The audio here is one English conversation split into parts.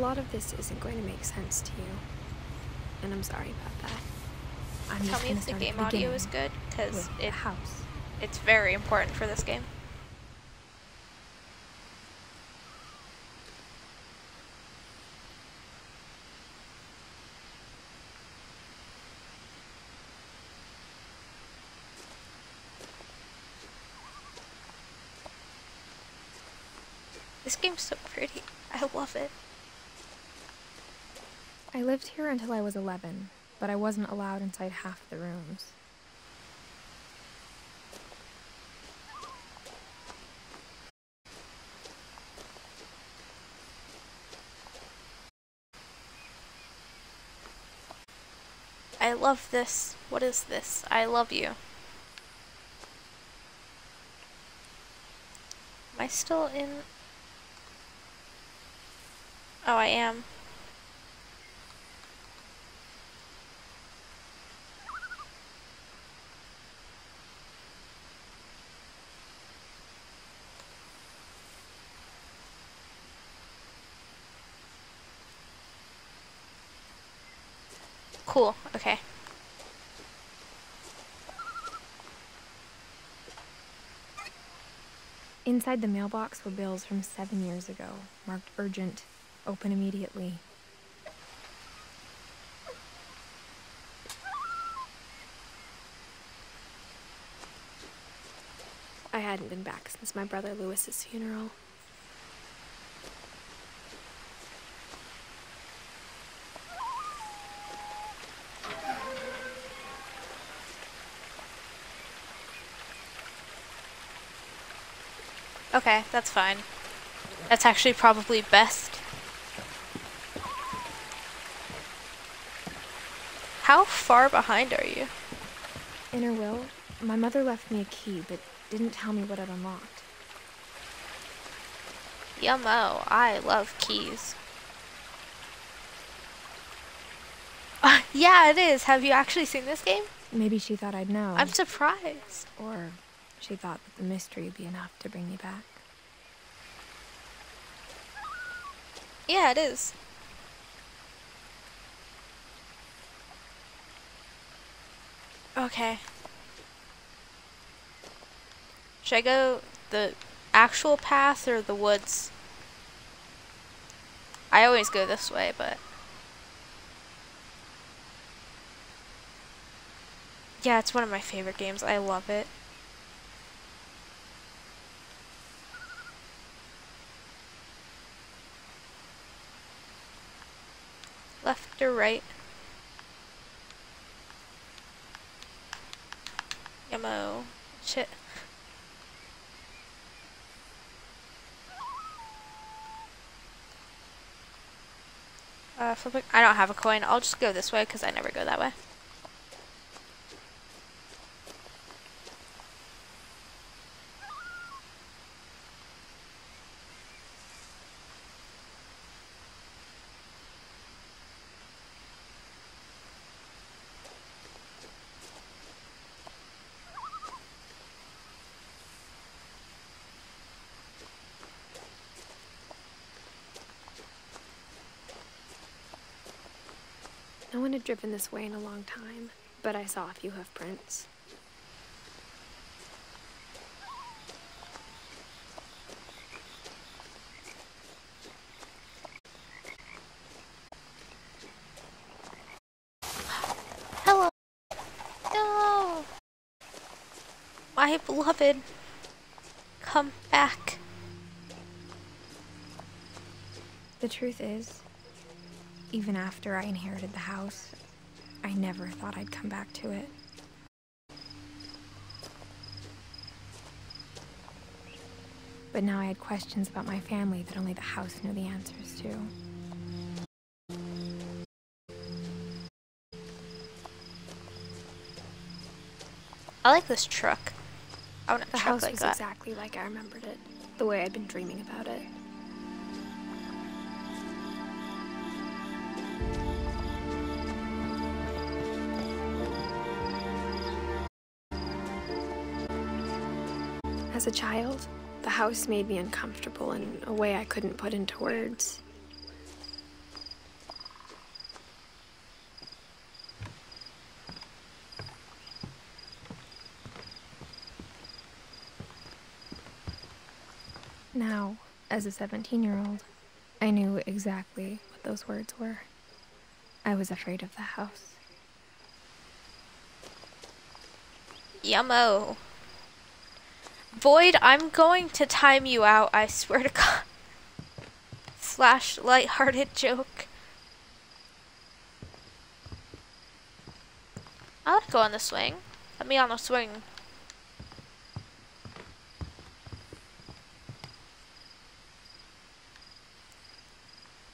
lot of this isn't going to make sense to you, and I'm sorry about that. Tell me if the game audio is good, because it's very important for this game. This game's so pretty. I love it. I lived here until I was 11, but I wasn't allowed inside half the rooms. I love this. What is this? I love you. Am I still in? Oh, I am. Cool, okay. Inside the mailbox were bills from 7 years ago, marked urgent, open immediately. I hadn't been back since my brother Lewis's funeral. Okay, that's fine. That's actually probably best. How far behind are you? In her will, my mother left me a key, but didn't tell me what it unlocked. Yummo, I love keys. Yeah, it is. Have you actually seen this game? Maybe she thought I'd know. I'm surprised. Or she thought that the mystery would be enough to bring me back. Yeah, it is. Okay. Should I go the actual path or the woods? I always go this way, but... yeah, it's one of my favorite games. I love it. Left or right? Yummo. Shit. Flipping. I don't have a coin. I'll just go this way because I never go that way. No one had driven this way in a long time, but I saw a few hoof prints. Hello. No. My beloved. Come back. The truth is, even after I inherited the house, I never thought I'd come back to it. But now I had questions about my family that only the house knew the answers to. I like this truck. I want a The truck house like was that. exactly like I remembered it, the way I'd been dreaming about it. As a child, the house made me uncomfortable in a way I couldn't put into words. Now, as a 17-year-old, I knew exactly what those words were. I was afraid of the house. Yummo. Void, I'm going to time you out, I swear to God. Slash lighthearted joke. I like to go on the swing. Let me on the swing.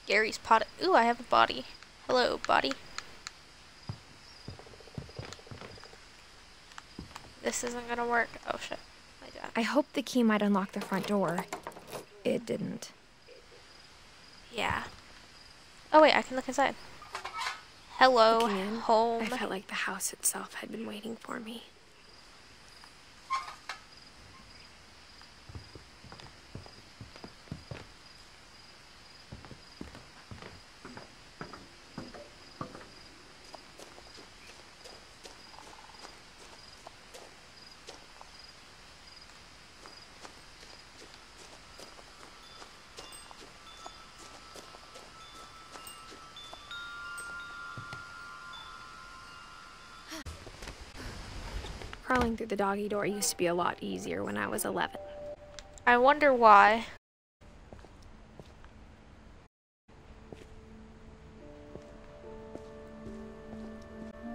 Gary's pot. Ooh, I have a body. Hello, body. This isn't gonna work. Oh shit. I hoped the key might unlock the front door. It didn't. Yeah. Oh wait, I can look inside. Hello, Looking in, home. I felt like the house itself had been waiting for me. Crawling through the doggy door used to be a lot easier when I was 11. I wonder why.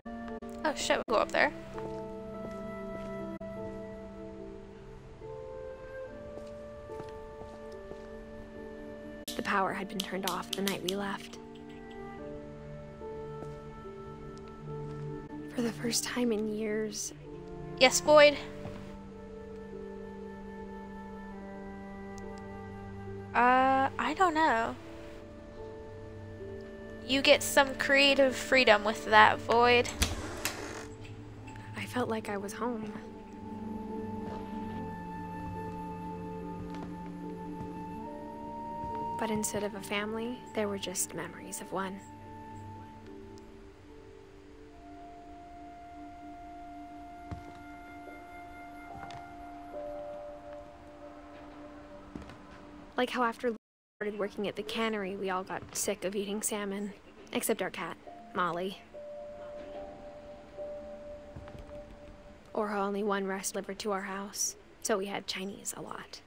Oh shit, we'll go up there. The power had been turned off the night we left. For the first time in years... Yes, Boyd? I don't know. You get some creative freedom with that, Void. I felt like I was home. But instead of a family, there were just memories of one. Like how after we started working at the cannery, we all got sick of eating salmon. Except our cat, Molly. Or how only one rest delivered to our house, so we had Chinese a lot.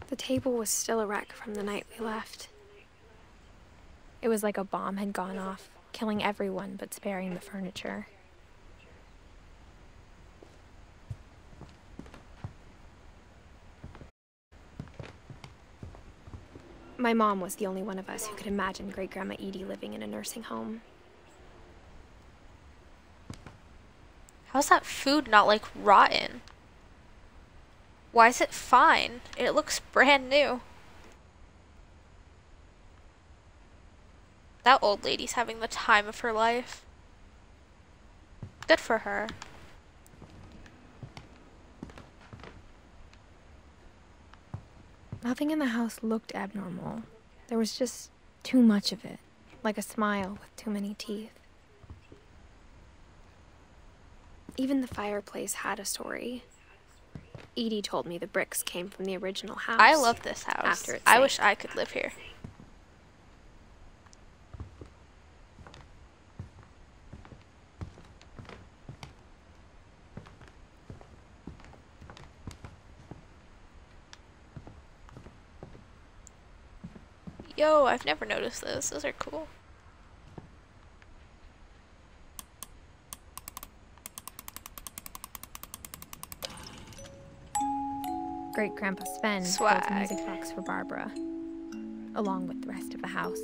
The table was still a wreck from the night we left. It was like a bomb had gone off, killing everyone but sparing the furniture. My mom was the only one of us who could imagine Great-Grandma Edie living in a nursing home. How's that food not, like, rotten? Why is it fine? It looks brand new. That old lady's having the time of her life. Good for her. Nothing in the house looked abnormal. There was just too much of it, like a smile with too many teeth. Even the fireplace had a story. Edie told me the bricks came from the original house. I love this house. I wish I could live here. Yo, I've never noticed those. Those are cool. Great-Grandpa Sven built a music box for Barbara, along with the rest of the house.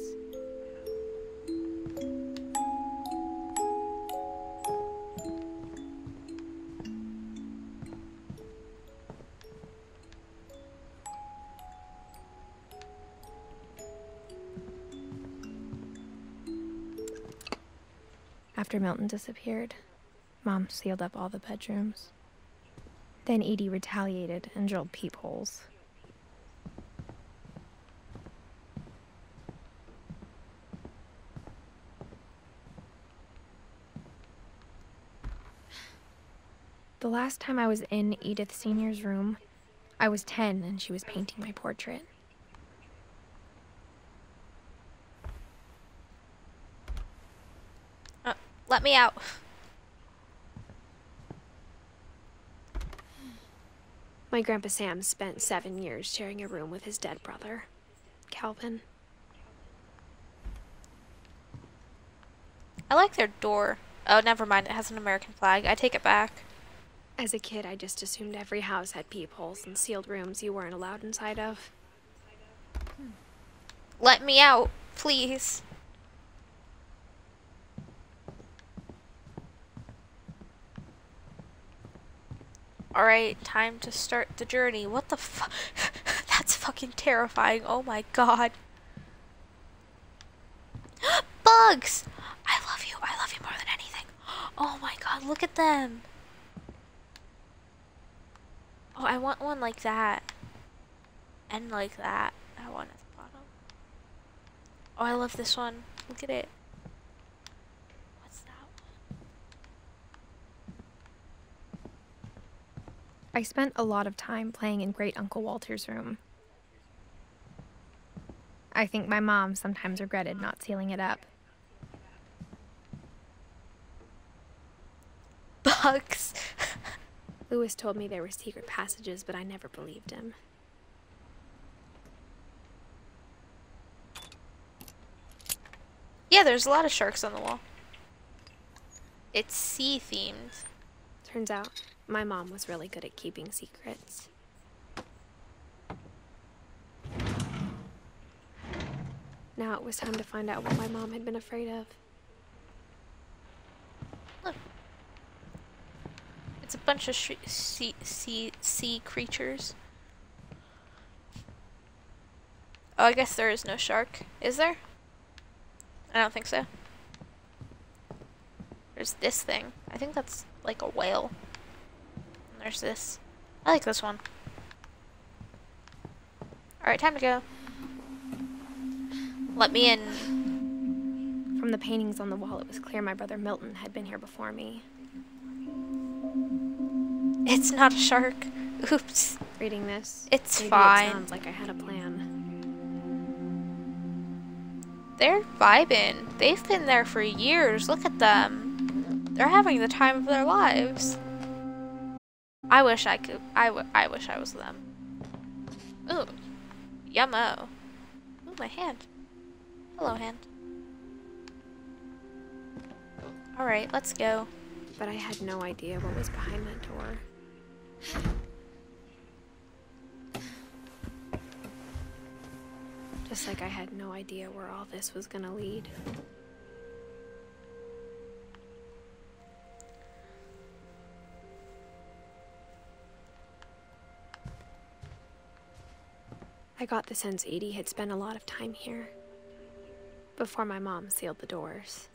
After Milton disappeared, Mom sealed up all the bedrooms. Then Edie retaliated and drilled peepholes. The last time I was in Edith Sr.'s room, I was 10 and she was painting my portrait. Let me out. My Grandpa Sam spent 7 years sharing a room with his dead brother, Calvin. I like their door. Oh, never mind. It has an American flag. I take it back. As a kid, I just assumed every house had peepholes and sealed rooms you weren't allowed inside of. Let me out, please. Alright, time to start the journey. What the fuck? That's fucking terrifying. Oh my god. Bugs! I love you. I love you more than anything. Oh my god, look at them. Oh, I want one like that. And like that. I want it at the bottom. Oh, I love this one. Look at it. What's that one? I spent a lot of time playing in Great Uncle Walter's room. I think my mom sometimes regretted not sealing it up. Bugs. Lewis told me there were secret passages, but I never believed him. Yeah, there's a lot of sharks on the wall. It's sea themed. Turns out, my mom was really good at keeping secrets. Now it was time to find out what my mom had been afraid of. Look. It's a bunch of sea creatures. Oh, I guess there is no shark. Is there? I don't think so. There's this thing. I think that's like a whale. And there's this. I like this one. Alright, time to go. Let me in. From the paintings on the wall, it was clear my brother Milton had been here before me. It's not a shark. Oops. Reading this, It's maybe fine. It sounds like I had a plan. They're vibing. They've been there for years. Look at them. They're having the time of their lives. I wish I could. I wish I was them. Ooh. Yummo. Ooh, my hand. Hello, hand. Alright, let's go. But I had no idea what was behind that door. Just like I had no idea where all this was gonna lead. I got the sense Edie had spent a lot of time here, before my mom sealed the doors.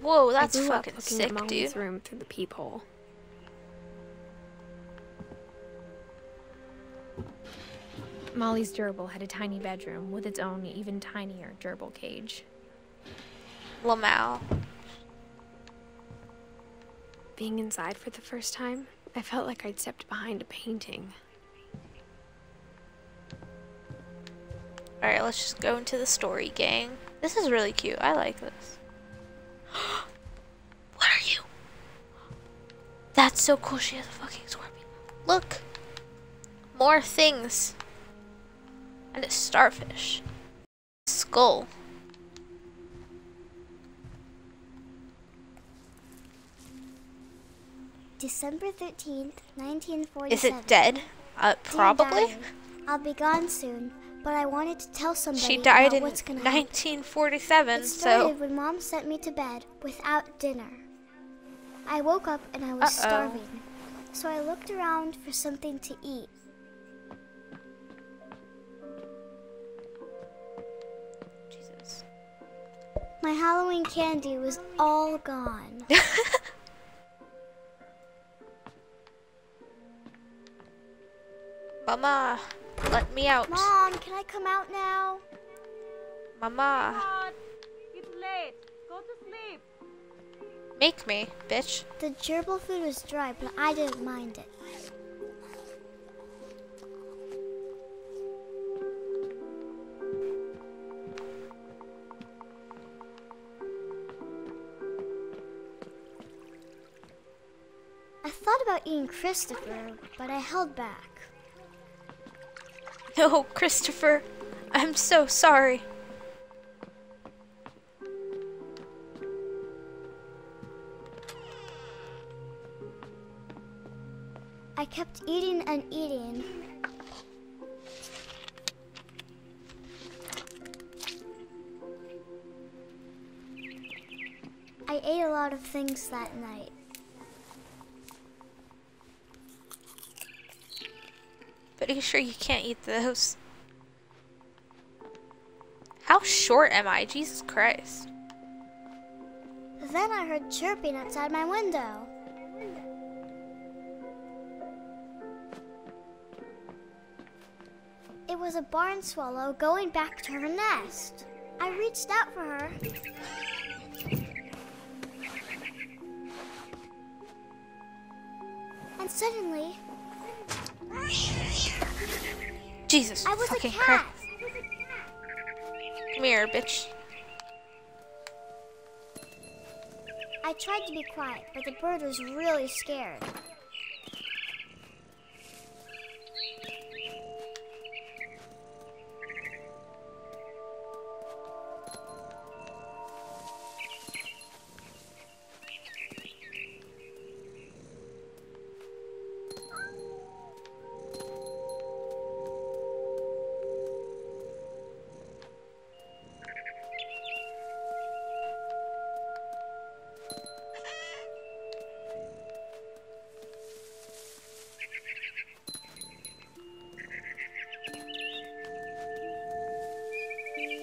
Whoa, that's I grew up fucking looking sick, at Molly's dude. room through the peephole. Molly's gerbil had a tiny bedroom with its own even tinier gerbil cage. Lamau. Being inside for the first time, I felt like I'd stepped behind a painting. Alright, let's just go into the story, gang. This is really cute. I like this. What are you? That's so cool. She has a fucking scorpion. Look. More things. And a starfish. Skull. December 13th, 1947. Is it dead? Probably. Dear Diary, I'll be gone soon, but I wanted to tell somebody She died about in what's gonna happen. 1947, It so... started when Mom sent me to bed without dinner. I woke up and I was starving, so I looked around for something to eat. Jesus. My Halloween candy was all gone. Mama, let me out. Mom, can I come out now? Mama. It's late. Go to sleep. Make me, bitch. The gerbil food was dry, but I didn't mind it. I thought about eating Christopher, but I held back. No, Christopher. I'm so sorry. I kept eating and eating. I ate a lot of things that night. But are you sure you can't eat those? How short am I? Jesus Christ. Then I heard chirping outside my window. It was a barn swallow going back to her nest. I reached out for her. And suddenly, Jesus I was fucking a cat. Christ. Come here, bitch. I tried to be quiet, but the bird was really scared.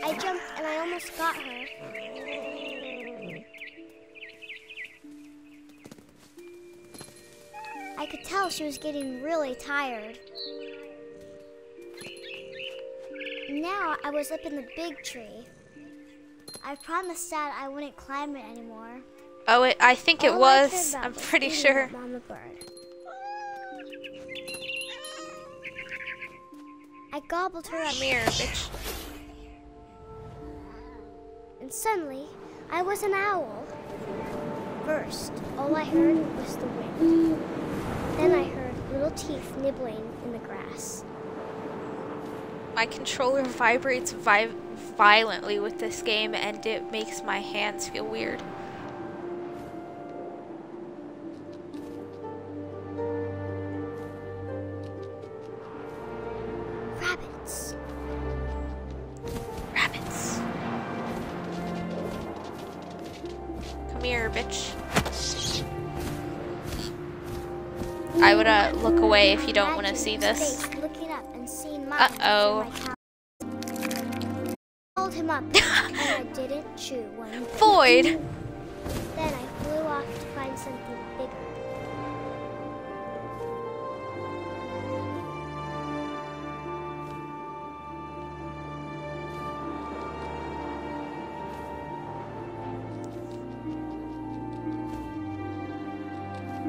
I jumped and I almost got her. I could tell she was getting really tired. Now I was up in the big tree. I promised Dad I wouldn't climb it anymore. Oh, I think it All I cared was. about I'm was pretty eating sure. that mama bird. I gobbled her up. Come here, bitch. And suddenly, I was an owl. First, all I heard was the wind. Then I heard little teeth nibbling in the grass. My controller vibrates violently with this game, and it makes my hands feel weird. Rabbits. Rabbits. Come here, bitch. I would look away if you don't want to see this. Looking up and seeing mine Uh-oh. through my cow. I called him up, and I didn't chew one bit. Void! Then I flew off to find something bigger.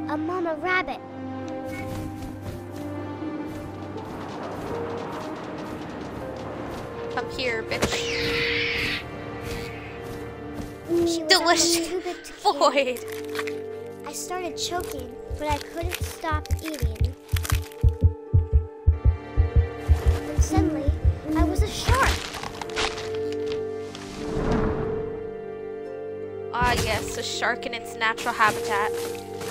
A mama rabbit. Come here, bitch. She was Delicious. almost too big to carry. Void! I started choking, but I couldn't stop eating. And suddenly, I was a shark. Ah, yes, a shark in its natural habitat.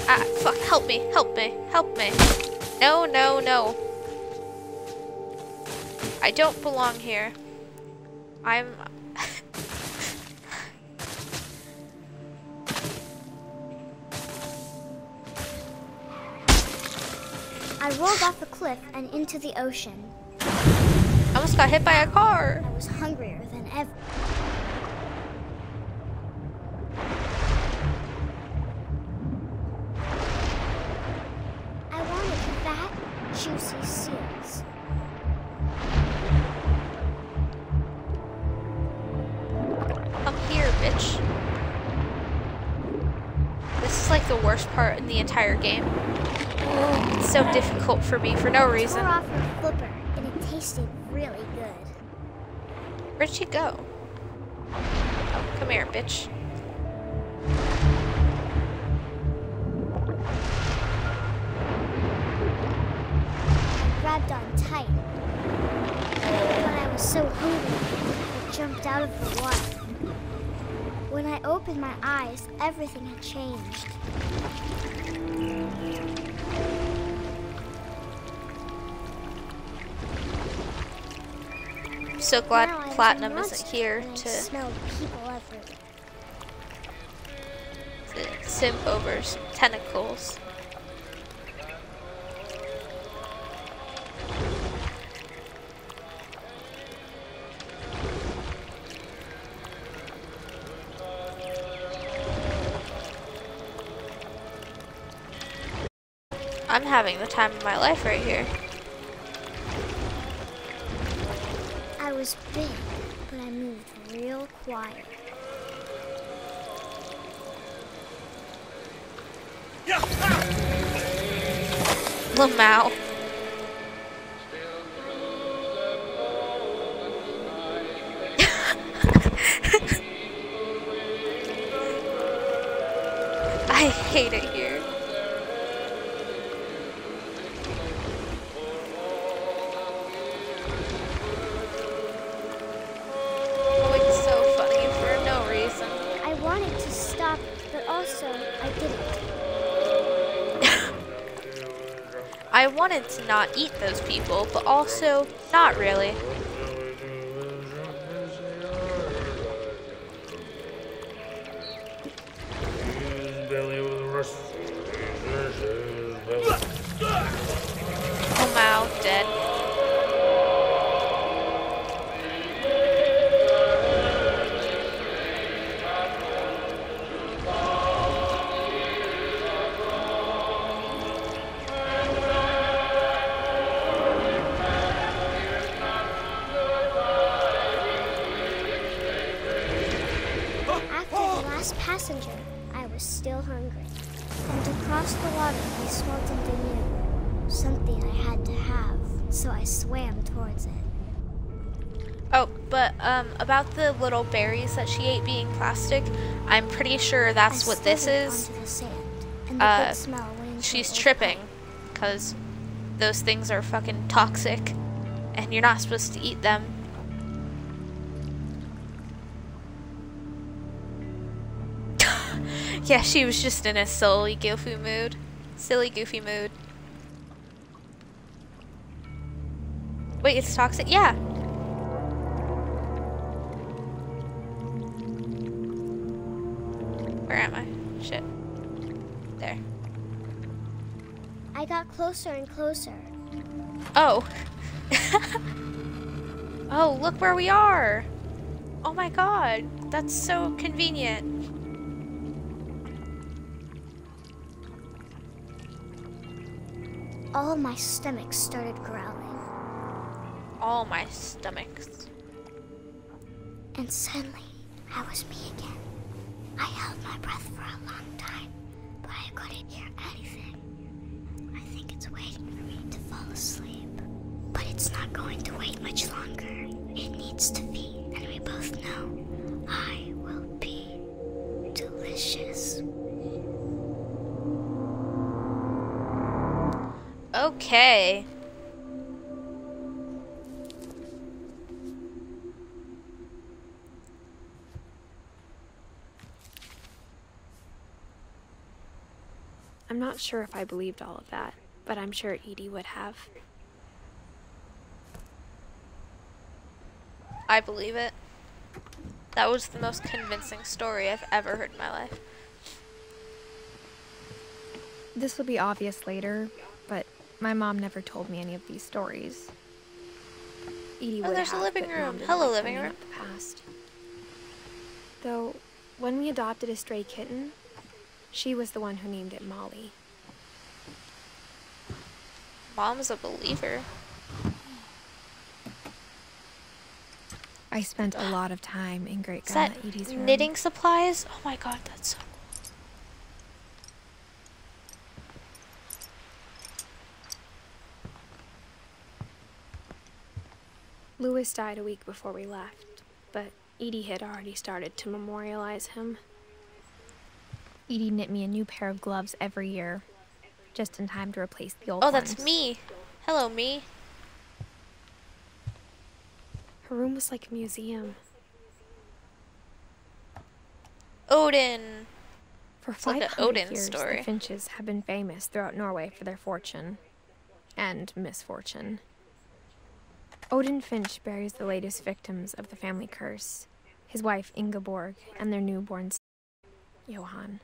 Ah, fuck, help me, help me, help me. No, no, no. I don't belong here. I'm... I rolled off the cliff and into the ocean. I almost got hit by a car. I was hungrier than ever. I wanted fat, juicy seals. Come here, bitch. worst part in the entire game. It's so difficult for me for no reason. I tore off her flipper, and it tasted really good. Where'd she go? Oh, come here, bitch. I grabbed on tight. But I was so hungry, I jumped out of the water. When I opened my eyes, everything had changed. I'm so glad Now I was Platinum a isn't monster, here and I to smelled people everywhere. simp over tentacles. I'm having the time of my life right here. I was big, but I moved real quiet. Lamau. I hate it here. I wanted to stop, but also I didn't. I wanted to not eat those people, but also not really. Oh, Mao, dead. Passenger, I was still hungry. And across the water, I smelled something new. Something I had to have, so I swam towards it. Oh, but about the little berries that she ate being plastic, I'm pretty sure that's what this is. Onto the sand, and the good smell went into She's the tripping, because those things are fucking toxic, and you're not supposed to eat them. Yeah, she was just in a silly, goofy mood. Silly, goofy mood. Wait, it's toxic? Yeah. Where am I? Shit. There. I got closer and closer. Oh. Oh, look where we are. Oh my god. That's so convenient. All my stomach started growling. All my stomachs. And suddenly, I was me again. I held my breath for a long time, but I couldn't hear anything. I think it's waiting for me to fall asleep. But it's not going to wait much longer. It needs to be, and we both know I will be delicious. Okay. I'm not sure if I believed all of that, but I'm sure Edie would have. I believe it. That was the most convincing story I've ever heard in my life. This will be obvious later, but my mom never told me any of these stories. Edie would there's have, a living but room. Mom didn't Hello, like living finding room. out the past. Though, when we adopted a stray kitten, she was the one who named it Molly. Mom's a believer. I spent a lot of time in Great Is that Grandma Edie's room. knitting supplies? Oh my god, that's so cool. Louis died a week before we left, but Edie had already started to memorialize him. Edie knit me a new pair of gloves every year, just in time to replace the old ones. Oh, that's me. Hello, me. Her room was like a museum. Odin. For It's like 500 an Odin years, story. the Finches have been famous throughout Norway for their fortune and misfortune. Odin Finch buries the latest victims of the family curse, his wife Ingeborg and their newborn son, Johann.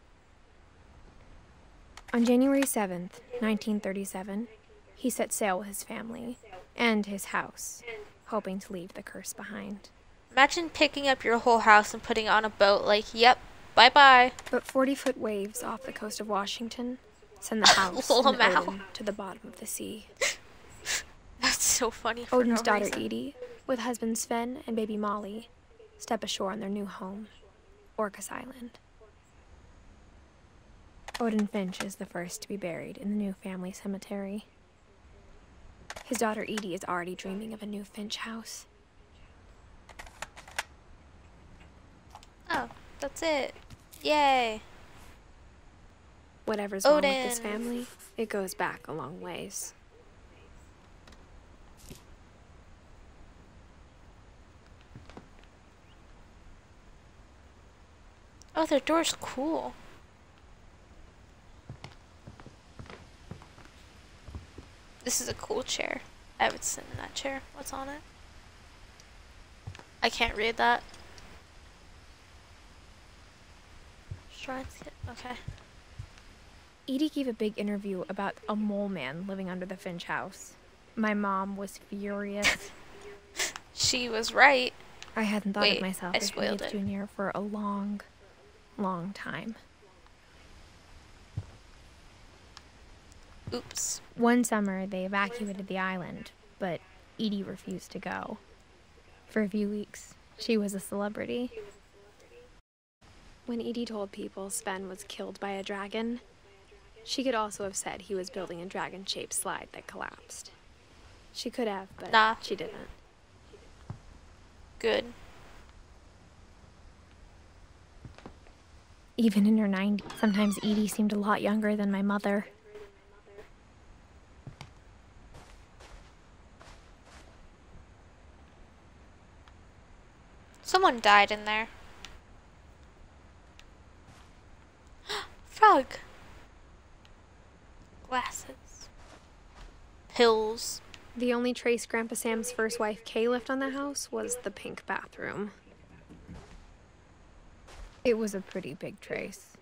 On January 7th, 1937, he set sail with his family and his house, hoping to leave the curse behind. Imagine picking up your whole house and putting it on a boat like, yep, bye-bye. But 40-foot waves off the coast of Washington send the house Lol, and Mal. Odin to the bottom of the sea. That's so funny for Odin's no daughter reason. Edie, with husband Sven and baby Molly, step ashore on their new home, Orcas Island. Odin Finch is the first to be buried in the new family cemetery. His daughter Edie is already dreaming of a new Finch house. Oh, that's it. Yay. Whatever's wrong with this Odin. family, it goes back a long ways. Oh, their door's cool. This is a cool chair. I would sit in that chair. What's on it? I can't read that. Shrines. Okay. Edie gave a big interview about a mole man living under the Finch house. My mom was furious. She was right. I hadn't thought Wait, of myself I as spoiled Edith it. Jr. for a long, long time. Oops. One summer, they evacuated the island, but Edie refused to go. For a few weeks, she was a celebrity. When Edie told people Sven was killed by a dragon, she could also have said he was building a dragon-shaped slide that collapsed. She could have, but Nah. she didn't. Good. Even in her 90s, sometimes Edie seemed a lot younger than my mother. Someone died in there. Frog. Glasses. Pills. The only trace Grandpa Sam's first wife, Kay, left on the house was the pink bathroom. It was a pretty big trace.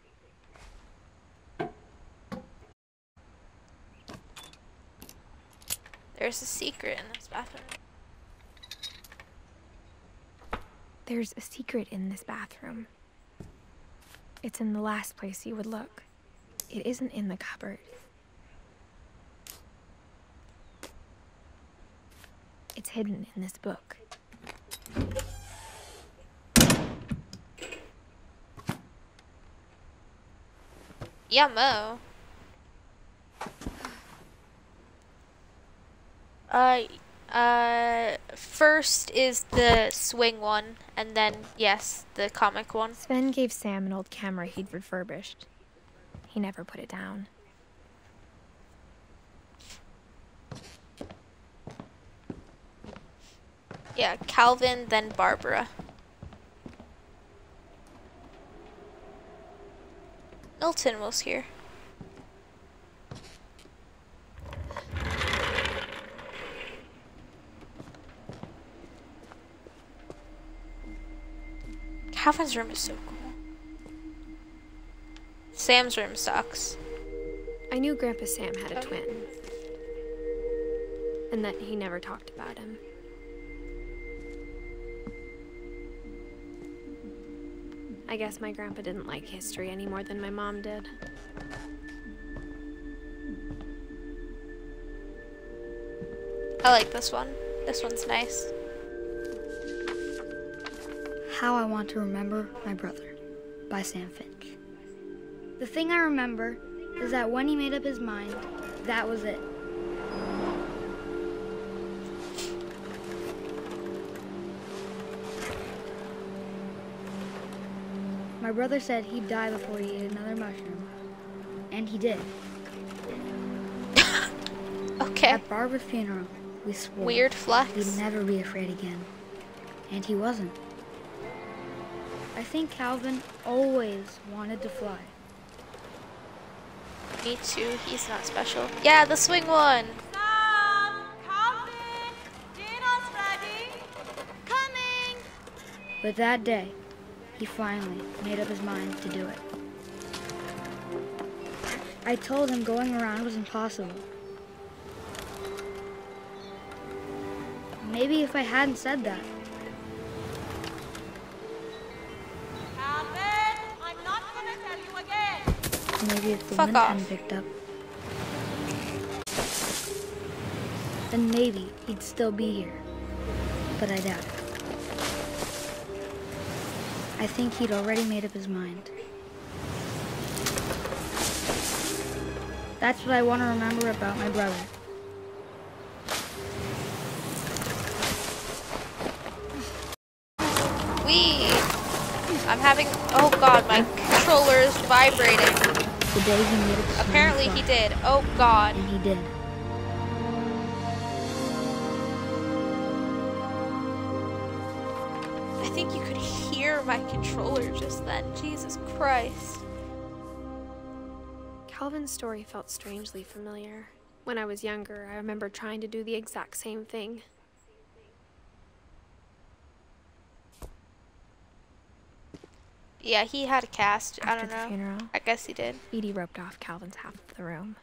There's a secret in this bathroom. There's a secret in this bathroom. It's in the last place you would look. It isn't in the cupboard. It's hidden in this book. Yummo. First is the swing one, and then, yes, the comic one. Sven gave Sam an old camera he'd refurbished. He never put it down. Yeah, Calvin, then Barbara. Milton was here. Calvin's room is so cool. Sam's room sucks. I knew Grandpa Sam had a twin. And that he never talked about him. I guess my grandpa didn't like history any more than my mom did. I like this one. This one's nice. How I Want to Remember My Brother by Sam Finch. The thing I remember is that when he made up his mind, that was it. My brother said he'd die before he ate another mushroom. And he did. Okay. At Barbara's funeral, we swore Weird flex. he'd never be afraid again. And he wasn't. I think Calvin always wanted to fly. Me too. He's not special. Yeah, the swing one. Sam! Calvin! Dinner's ready! Coming! But that day, he finally made up his mind to do it. I told him going around was impossible. Maybe if I hadn't said that, Calvin! I'm not gonna tell you again! maybe if the Fuck wind off. hadn't picked up, then maybe he'd still be here. But I doubt it. I think he'd already made up his mind. That's what I want to remember about my brother. Wee. I'm having. Oh god, my controller is vibrating. The day he made up his mind Apparently to he fly. did. Oh god. And he did. I think you could hear my controller just then. Jesus Christ. Calvin's story felt strangely familiar. When I was younger, I remember trying to do the exact same thing. Yeah, he had a cast. I After don't the know. funeral, I guess he did. Edie roped off Calvin's half of the room.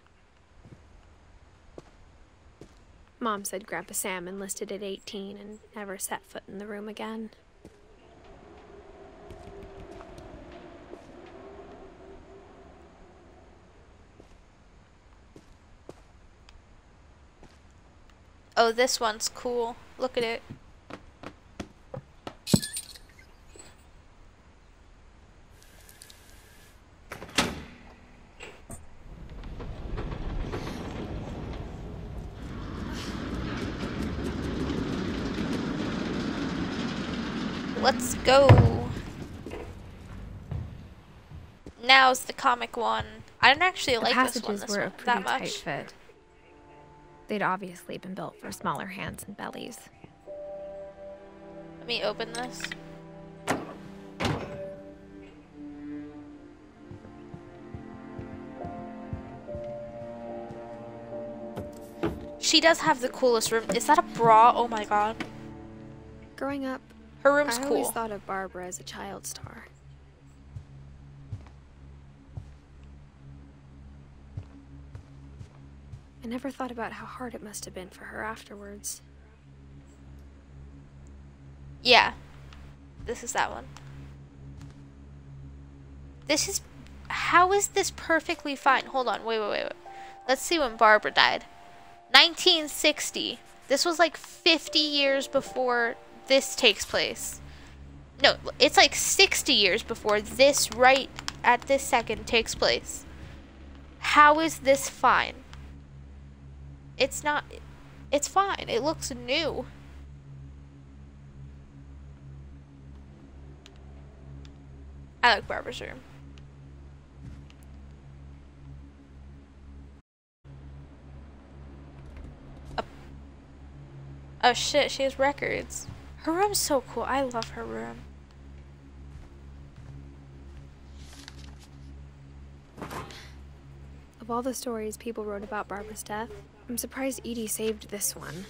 Mom said Grandpa Sam enlisted at 18 and never set foot in the room again. Oh, this one's cool. Look at it. Let's go. Now's the comic one. I didn't actually The like this one, passages were a that pretty tight much. fit. They'd obviously been built for smaller hands and bellies. Let me open this. She does have the coolest room. Is that a bra? Oh my god. Growing up, Her room's I always cool. thought of Barbara as a child star. I never thought about how hard it must have been for her afterwards. Yeah. This is that one. This is... How is this perfectly fine? Hold on. Wait. Let's see when Barbara died. 1960. This was like 50 years before this takes place. No, it's like 60 years before this right at this second takes place. How is this fine? It's not... It's fine. It looks new. I like Barbara's room. Oh shit, she has records. Her room's so cool. I love her room. Of all the stories people wrote about Barbara's death, I'm surprised Edie saved this one.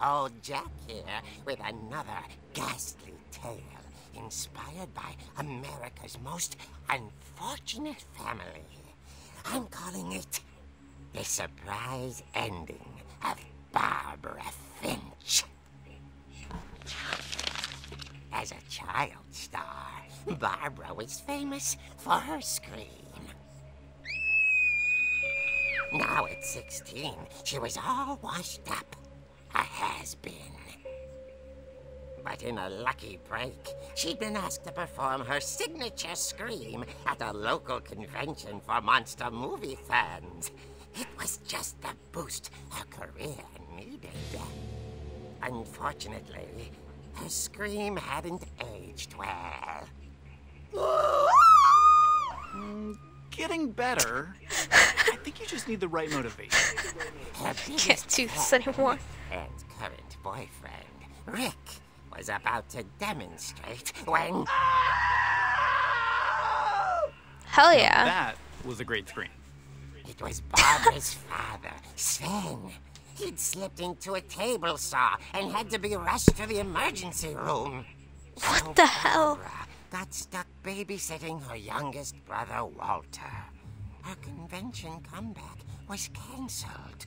Old Jack here with another ghastly tale inspired by America's most unfortunate family. I'm calling it The Surprise Ending of Barbara Finch. As a child star, Barbara was famous for her scream. Now at 16, she was all washed up. A has-been. But in a lucky break, she'd been asked to perform her signature scream at a local convention for monster movie fans. It was just the boost her career needed. Unfortunately, her scream hadn't aged well. Getting better. I think you just need the right motivation. Her Can't do this anymore. and current boyfriend, Rick, was about to demonstrate when... Hell yeah. That was a great scream. It was Barbara's father, Sven. He'd slipped into a table saw and had to be rushed to the emergency room. What the hell? Barbara got stuck babysitting her youngest brother, Walter. Her convention comeback was cancelled.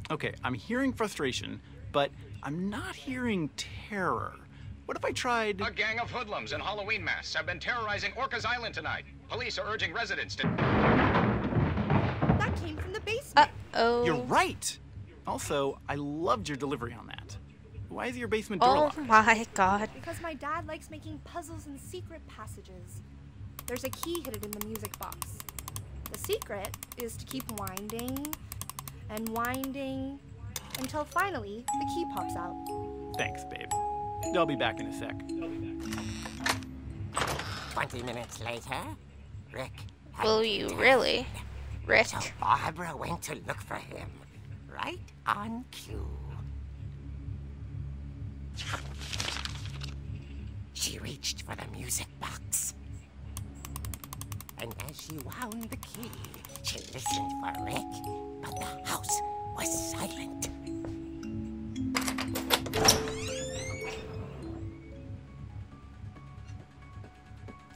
Okay, I'm hearing frustration, but I'm not hearing terror. What if I tried... A gang of hoodlums in Halloween masks have been terrorizing Orcas Island tonight. Police are urging residents to... That came from the basement. Uh-oh. You're right! Also, I loved your delivery on that. Why is your basement door Oh locked? my god. Because my dad likes making puzzles and secret passages. There's a key hidden in the music box. The secret is to keep winding and winding until finally the key pops out. Thanks, babe. I'll be back in a sec. 20 minutes later, Rick had Will you returned. really? Rick? So Barbara went to look for him, right on cue. She reached for the music box. And as she wound the key, she listened for Rick, but the house was silent.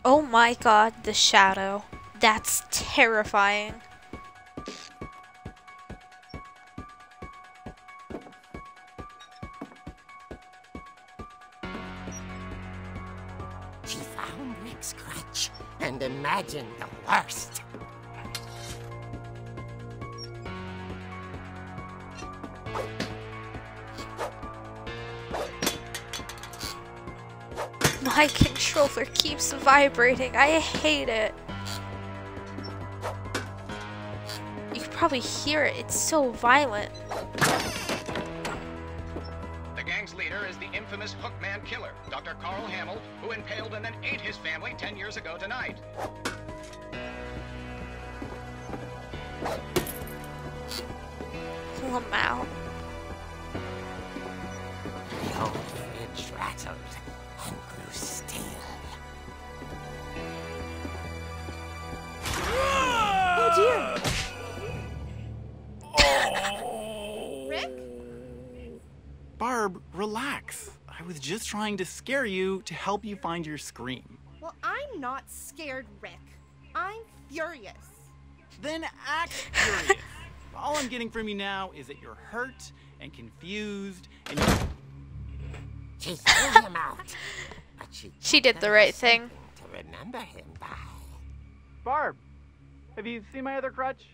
Oh my god, the shadow. That's terrifying. She found Rick's crutch and imagined the worst. My controller keeps vibrating. I hate it. You can probably hear it. It's so violent. The gang's leader is the infamous Hookman killer, Dr. Carl Hamill, who impaled and then ate his family 10 years ago tonight. Lamau. The old fridge rattled and grew still. Oh dear! Rick? Barb, relax. I was just trying to scare you to help you find your scream. Well, I'm not scared, Rick. I'm furious. Then act furious. All I'm getting from you now is that you're hurt and confused and you... She threw him out, but She did the right thing. to remember him by. Barb, have you seen my other crutch?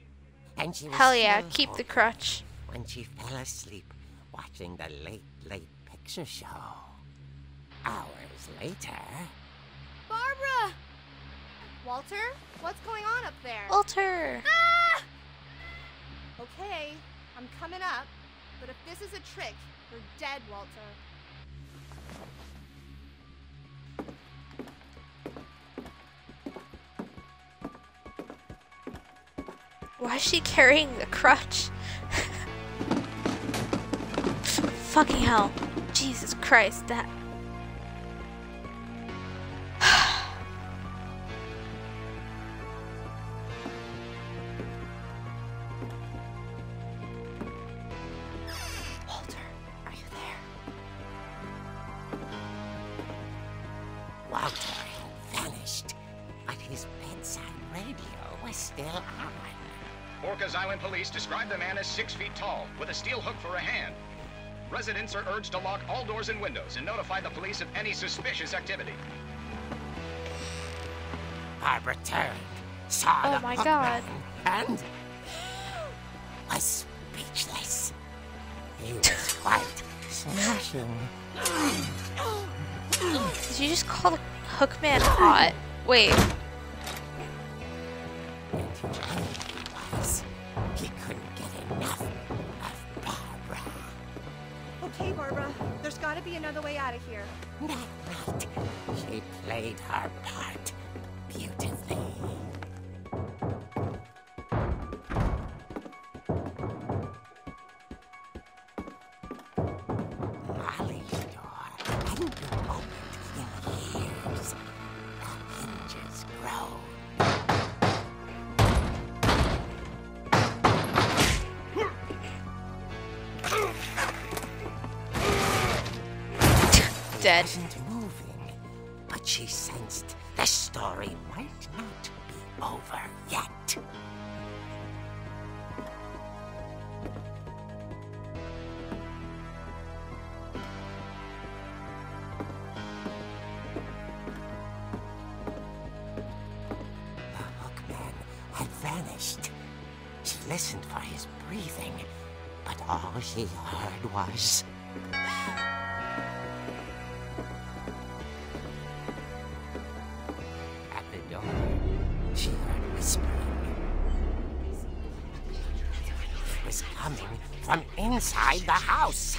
And she was Hell yeah, still keep the hopeful crutch. when she fell asleep watching the late picture show. Hours later, Barbara! Walter, what's going on up there? Walter! Ah! Okay, I'm coming up, but if this is a trick, you're dead, Walter. Why is she carrying the crutch? Fucking hell. Jesus Christ, that... Walter, are you there? Walter had vanished, but his bedside radio was still on. Orcas Island police describe the man as 6 feet tall, with a steel hook for a hand. Residents are urged to lock all doors and windows and notify the police of any suspicious activity. Barbara turned, saw Oh the my hook God. man, and was speechless. He was quite smashing. Did you just call the hookman hot? Wait. And he was. He couldn't get enough of Barbara. gotta be another way out of here. That night, she played her part beautifully. Molly's door hadn't been opened in years. The hinges groaned. Dead. Wasn't moving, but she sensed the story might not be over yet. The hookman had vanished. She listened for his breathing, but all she heard was... At the door, she heard whispering. It was coming from inside the house.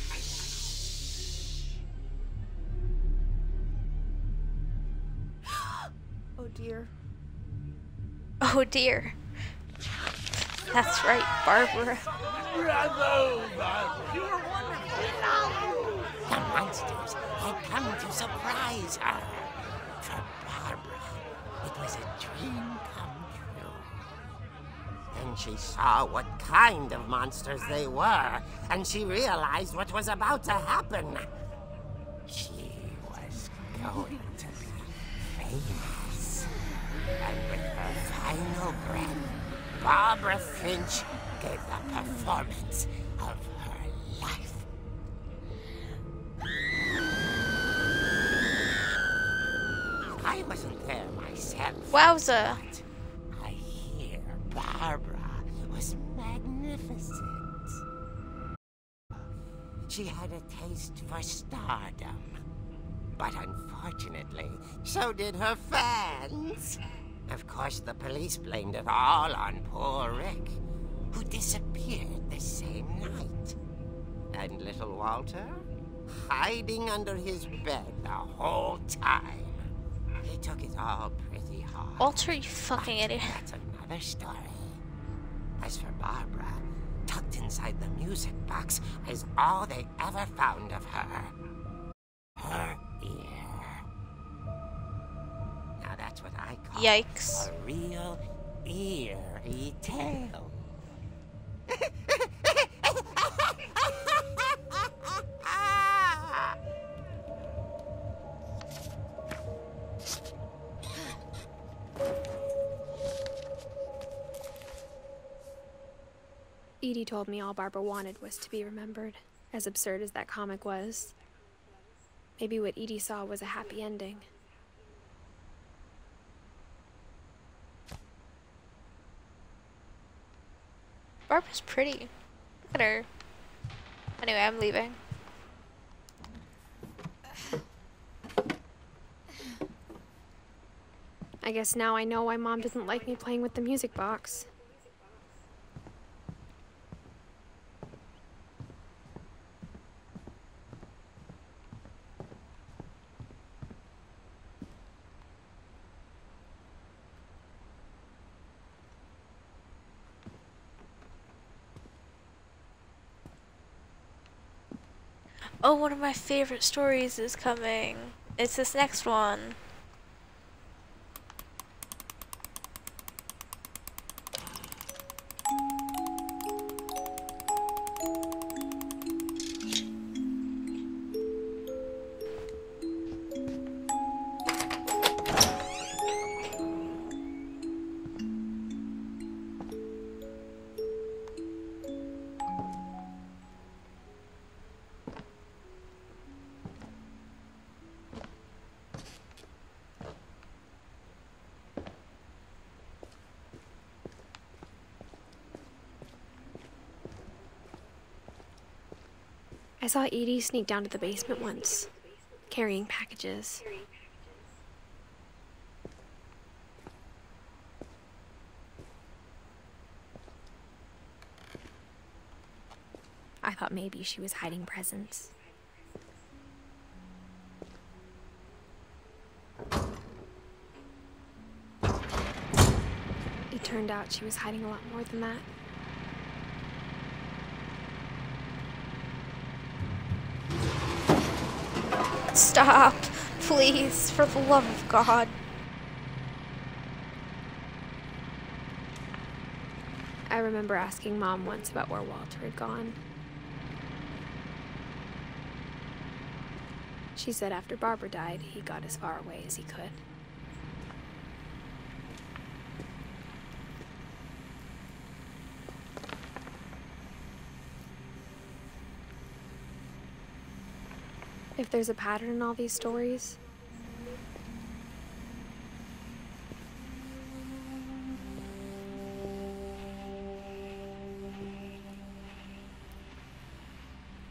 Oh dear. Oh dear. That's right, Barbara. The monsters had come to surprise her. For Barbara, it was a dream come true. Then she saw what kind of monsters they were, and she realized what was about to happen. She was going to be famous. And with her final breath, Barbara Finch gave the performance of her life. I wasn't there myself. Wowza. But I hear Barbara was magnificent. She had a taste for stardom. But unfortunately, so did her fans. Of course, the police blamed it all on poor Rick, who disappeared the same night. And little Walter, hiding under his bed the whole time. He took it all pretty hard. Walter, you fucking But idiot. that's another story. As for Barbara, tucked inside the music box is all they ever found of her. Her ear. Now that's what I call Yikes. a real eerie tale. Edie told me all Barbara wanted was to be remembered, as absurd as that comic was. Maybe what Edie saw was a happy ending. Barbara's pretty. Look at her. Anyway, I'm leaving. I guess now I know why Mom didn't like me playing with the music box. Oh, one of my favorite stories is coming. It's this next one. I saw Edie sneak down to the basement once, carrying packages. I thought maybe she was hiding presents. turned out she was hiding a lot more than that. Stop, please, for the love of God. I remember asking Mom once about where Walter had gone. She said after Barbara died, he got as far away as he could. If there's a pattern in all these stories,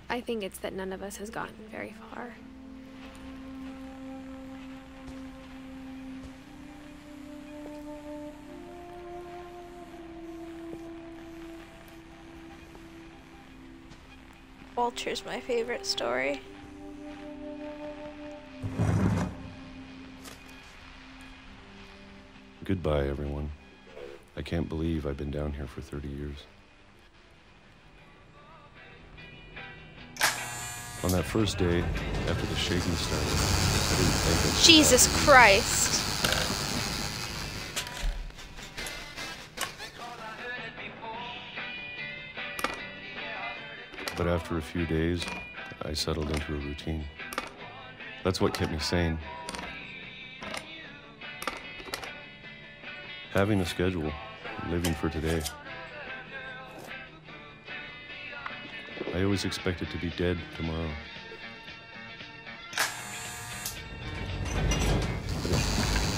I think it's that none of us has gotten very far. Walter's my favorite story. Goodbye, everyone. I can't believe I've been down here for 30 years. On that first day, after the shaking started, I didn't think I'd Jesus Christ. But after a few days, I settled into a routine. That's what kept me sane. Having a schedule, living for today. I always expected to be dead tomorrow. But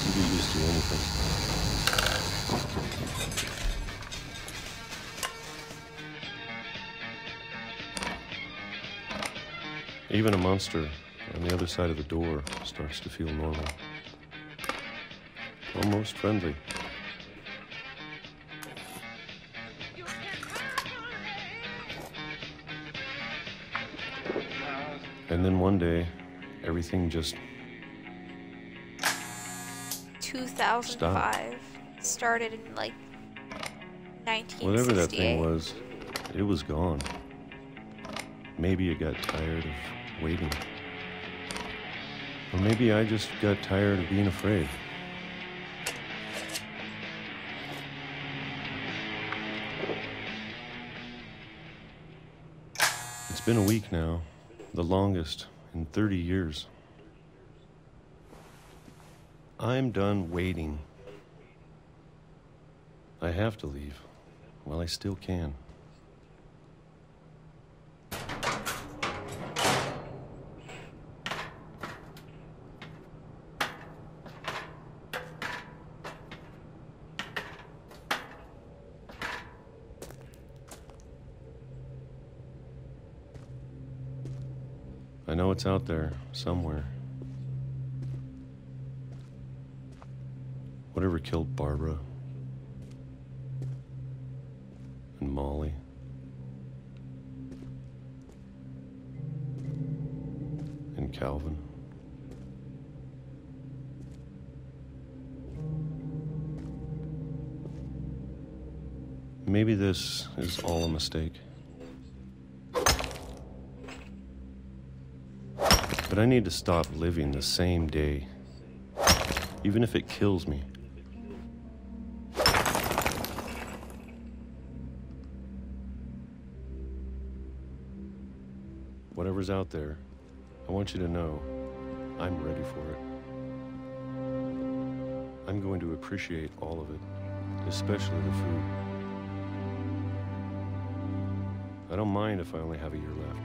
you get used to anything. Even a monster on the other side of the door starts to feel normal. Almost friendly. And then one day, everything just 2005. stopped. Started in like 1968. Whatever that thing was, it was gone. Maybe it got tired of waiting. Or maybe I just got tired of being afraid. It's been a week now. The longest in 30 years. I'm done waiting. I have to leave while I still can. I know it's out there, somewhere. Whatever killed Barbara and Molly and Calvin. Maybe this is all a mistake. But I need to stop living the same day, even if it kills me. Whatever's out there, I want you to know I'm ready for it. I'm going to appreciate all of it, especially the food. I don't mind if I only have a year left.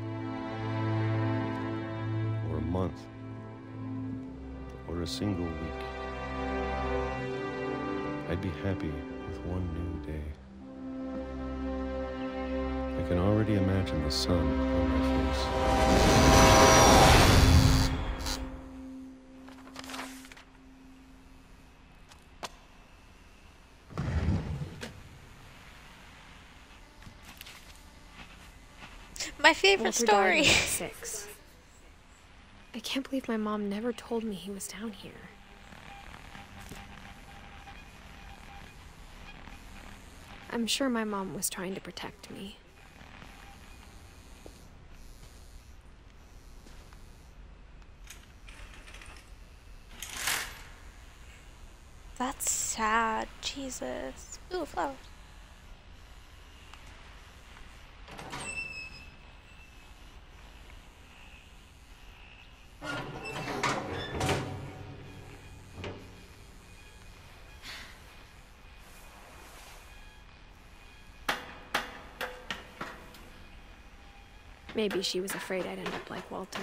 Or a month, or a single week. I'd be happy with one new day. I can already imagine the sun on my face. My favorite Walter died when story. I was 6. I can't believe my mom never told me he was down here. I'm sure my mom was trying to protect me. That's sad. Jesus. Ooh, flowers. Maybe she was afraid I'd end up like Walter.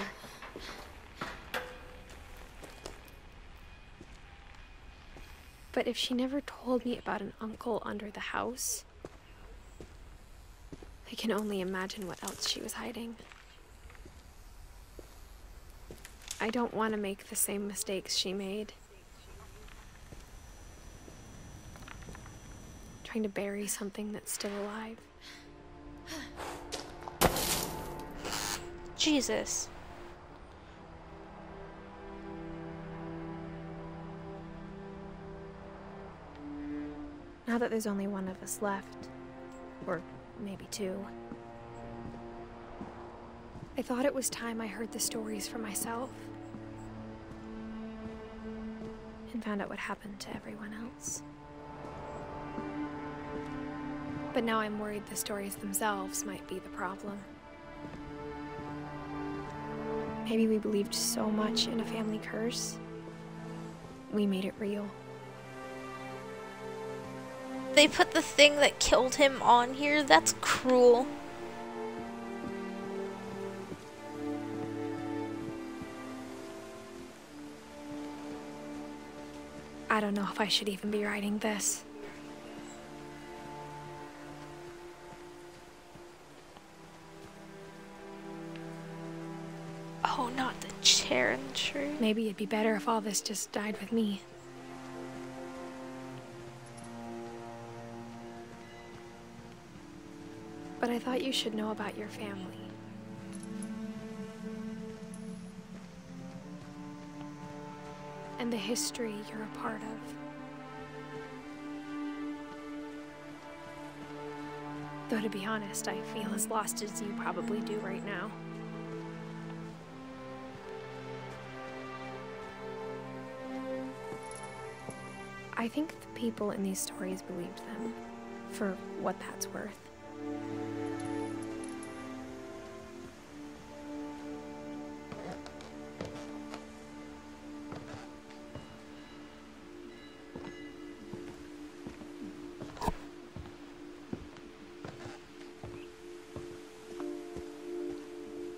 But if she never told me about an uncle under the house, I can only imagine what else she was hiding. I don't want to make the same mistakes she made. Trying to bury something that's still alive. Jesus. Now that there's only one of us left, or maybe two, I thought it was time I heard the stories for myself and found out what happened to everyone else. But now I'm worried the stories themselves might be the problem. Maybe we believed so much in a family curse, we made it real. They put the thing that killed him on here? That's cruel. I don't know if I should even be writing this. Oh, not the chair and the tree. Maybe it'd be better if all this just died with me. But I thought you should know about your family. And the history you're a part of. Though to be honest, I feel as lost as you probably do right now. I think the people in these stories believed them, for what that's worth.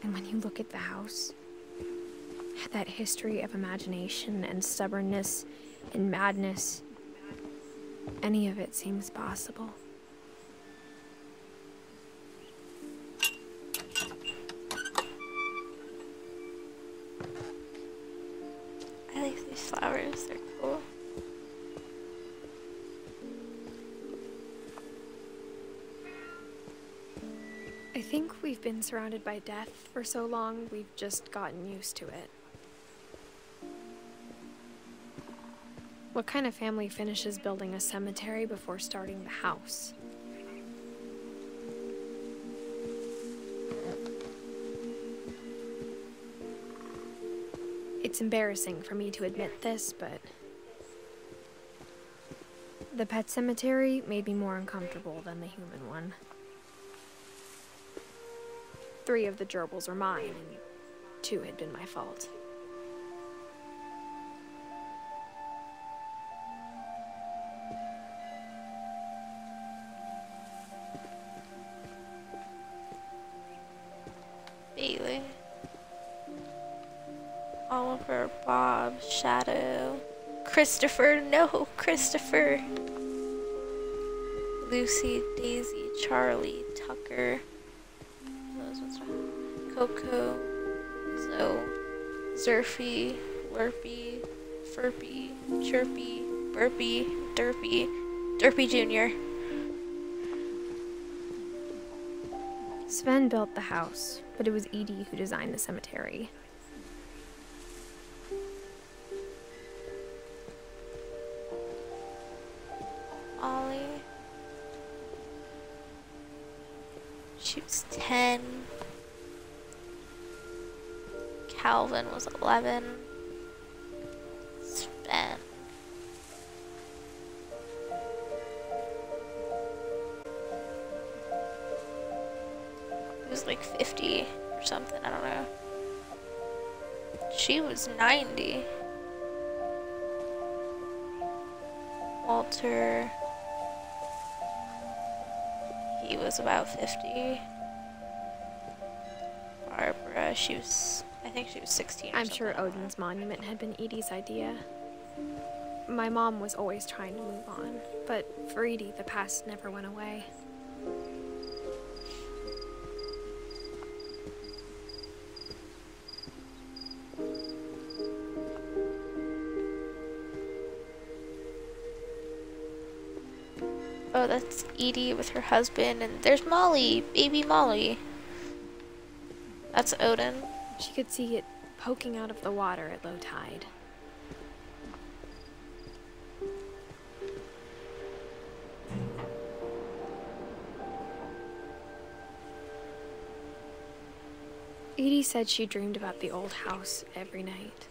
And when you look at the house, that history of imagination and stubbornness and madness, any of it seems possible. I like these flowers, they're cool. I think we've been surrounded by death for so long, we've just gotten used to it. What kind of family finishes building a cemetery before starting the house? It's embarrassing for me to admit this, but the pet cemetery made me more uncomfortable than the human one. 3 of the gerbils were mine, and 2 had been my fault. Bailey. Oliver, Bob, Shadow, Christopher, no, Christopher, Lucy, Daisy, Charlie, Tucker, those ones are Coco, Zoe, Zerfy, Lurpy, Furpy, Chirpy, Burpy, Derpy, Derpy Jr. Sven built the house, but it was Edie who designed the cemetery. Ollie, She was 10. Calvin was 11. Sven. He was like 50 or something, I don't know. She was 90. Walter. He was about 50. Barbara, I think she was 16 or I'm something. sure Odin's monument had been Edie's idea. My mom was always trying to move on, but for Edie, the past never went away. Oh, that's Edie with her husband, and there's Molly, baby Molly. That's Odin. She could see it poking out of the water at low tide. Edie said she dreamed about the old house every night.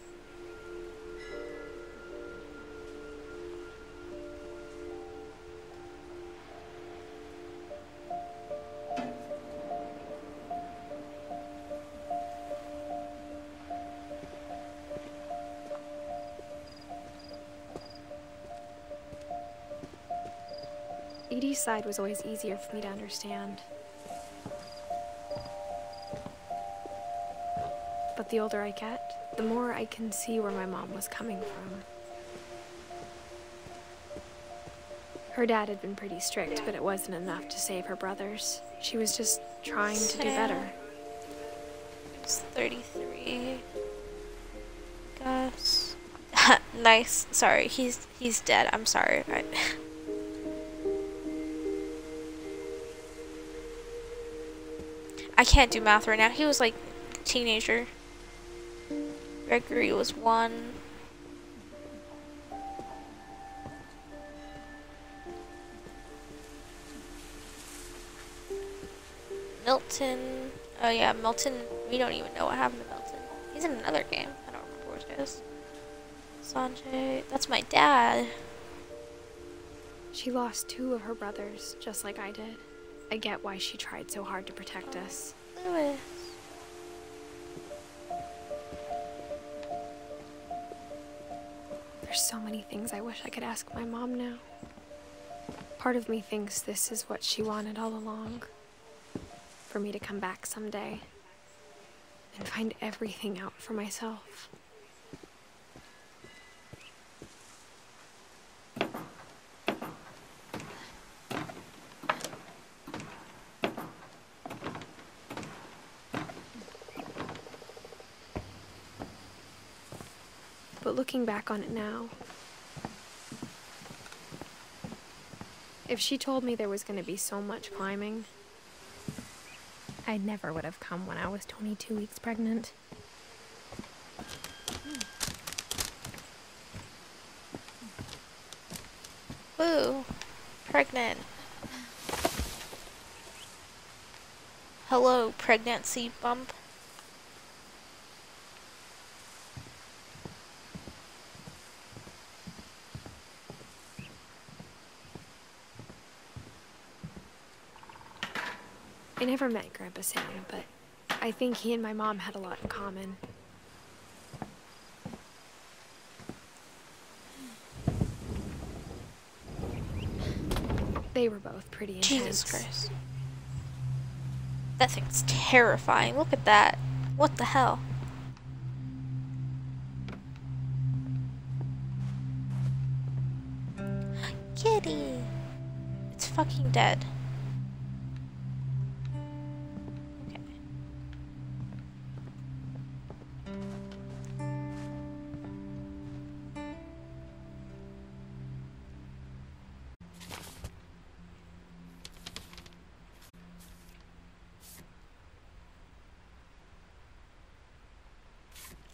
Edie's side was always easier for me to understand. But the older I get, the more I can see where my mom was coming from. Her dad had been pretty strict, but it wasn't enough to save her brothers. She was just trying to do better. It's 33. Gus. Nice. Sorry, he's dead. I'm sorry. I can't do math right now. He was like a teenager. Gregory was 1. Milton. Oh yeah, Milton. We don't even know what happened to Milton. He's in another game. I don't remember what it is. Sanjay. That's my dad. She lost 2 of her brothers, just like I did. I get why she tried so hard to protect us. Louis. There's so many things I wish I could ask my mom now. Part of me thinks this is what she wanted all along. For me to come back someday and find everything out for myself. But looking back on it now, if she told me there was going to be so much climbing, I never would have come when I was 22 weeks pregnant. Woo. Pregnant. Hello, pregnancy bump. I never met Grandpa Sam, but I think he and my mom had a lot in common. They were both pretty intense. Jesus Christ. That thing's terrifying. Look at that. What the hell? Kitty. It's fucking dead. Okay.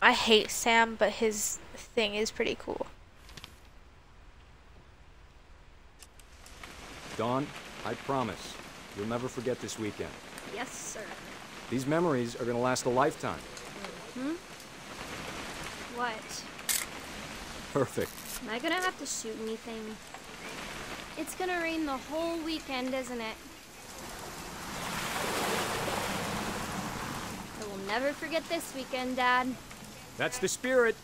I hate Sam, but his thing is pretty cool. Dawn, I promise. you'll never forget this weekend. Yes, sir. These memories are gonna last a lifetime. Hmm? What? Perfect. Am I gonna have to shoot anything? It's gonna rain the whole weekend, isn't it? I will never forget this weekend, Dad. That's the spirit.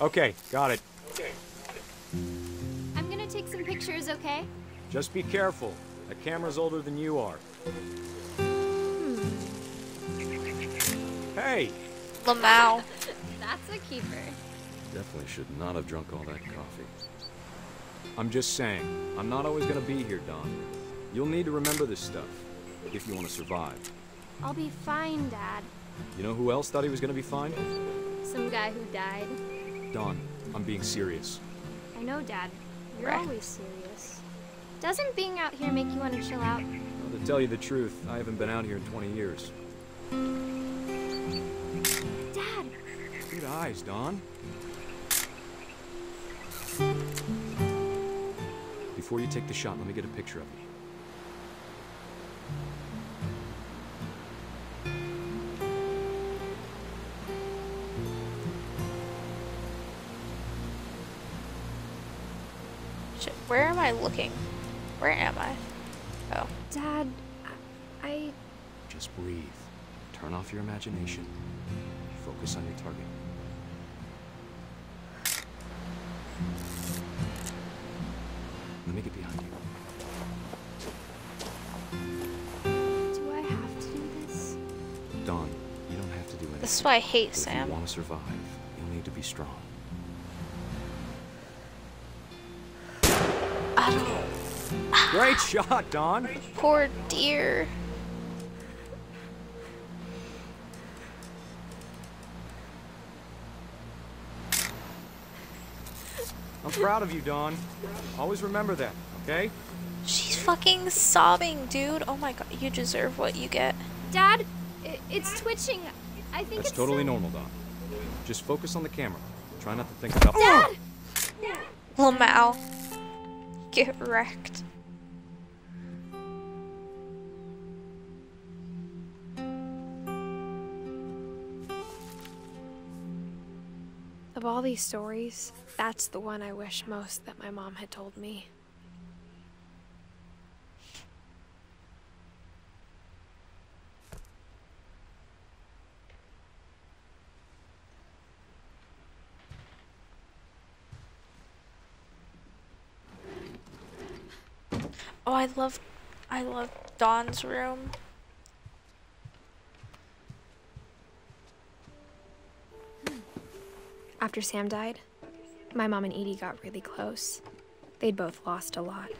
Okay, got it. I'm gonna take some pictures, okay? Just be careful. That camera's older than you are. Hey! Lamau. That's a keeper. Definitely should not have drunk all that coffee. I'm just saying, I'm not always gonna be here, Don. You'll need to remember this stuff, if you want to survive. I'll be fine, Dad. You know who else thought he was gonna be fine? Some guy who died. Don, I'm being serious. I know, Dad. You're Right. always serious. Doesn't being out here make you want to chill out? Well, to tell you the truth, I haven't been out here in 20 years. Dad! Good eyes, Don. Before you take the shot, let me get a picture of you. Shit, where am I looking? Where am I? Oh. Dad, I... Just breathe. Turn off your imagination. Focus on your target. Let me get behind you. Do I have to do this? Don, you don't have to do anything. This is why I hate But if Sam. you want to survive, you'll need to be strong. Great shot, Don! Poor dear. I'm proud of you, Don. Always remember that, okay? She's fucking sobbing, dude. Oh my god, you deserve what you get. Dad, it's twitching. I think That's it's... totally normal, Don. Just focus on the camera. Try not to think about... Dad! Lamau. Get wrecked. Of all these stories, that's the one I wish most that my mom had told me. Oh, I love Dawn's room. After Sam died, my mom and Edie got really close. They'd both lost a lot.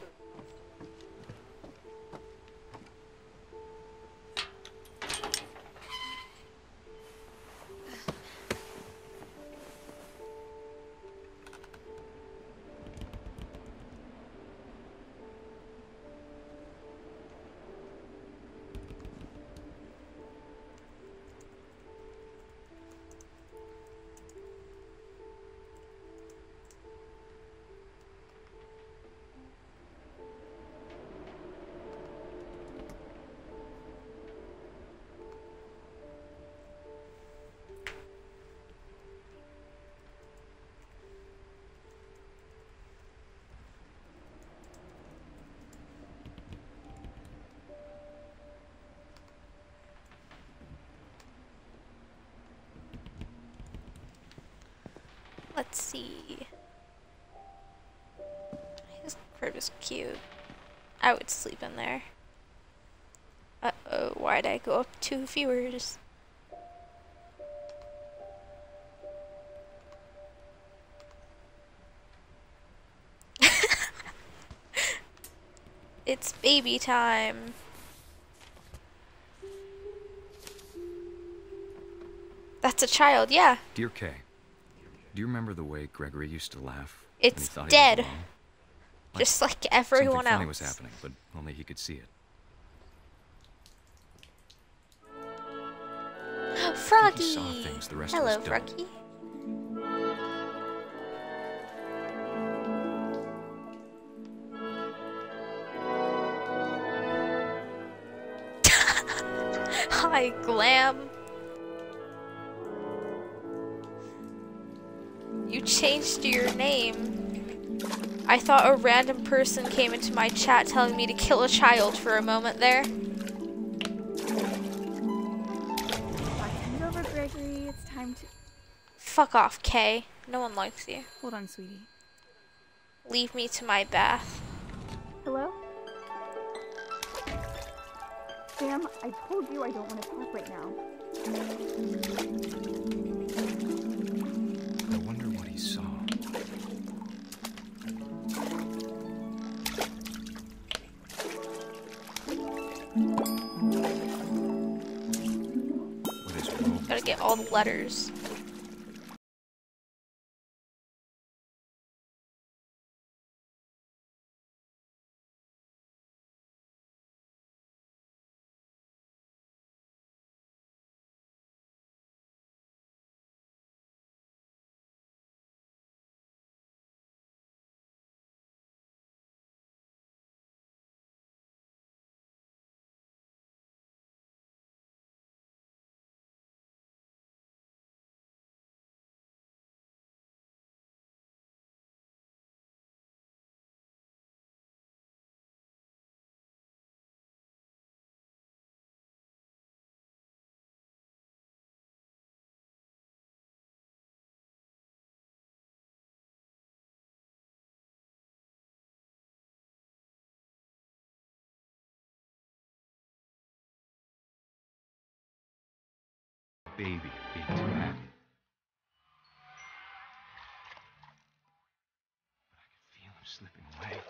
Let's see. His crib is cute. I would sleep in there. Uh-oh, why'd I go up 2 viewers? It's baby time. That's a child, yeah. Dear Kay, do you remember the way Gregory used to laugh? It's when he thought dead. He was alone? Just like everyone Something funny else. was happening, but only he could see it. Froggy! He saw things the rest Hello, of us don't. Froggy. Why, Glam? You changed your name. I thought a random person came into my chat telling me to kill a child for a moment there. Talking over, Gregory. It's time to... Fuck off, Kay. No one likes you. Hold on, sweetie. Leave me to my bath. Hello? Sam, I told you I don't want to talk right now. I wonder what he saw. What is wrong? Gotta get all the letters. Baby being too happy. But I can feel him slipping away.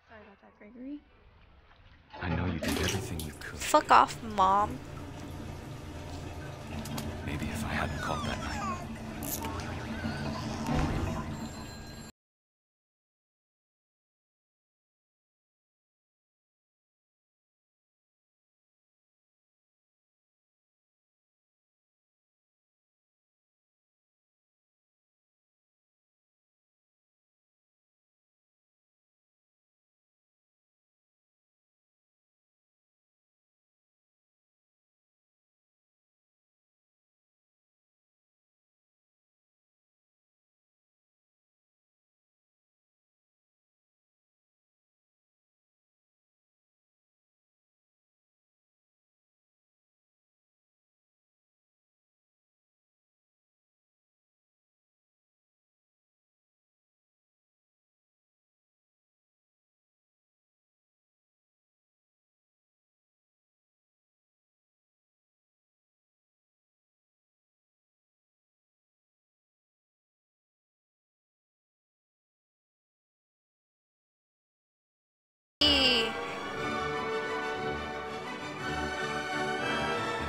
Sorry about that, Gregory. I know you did everything you could. Fuck off, Mom. Maybe if I hadn't called that night.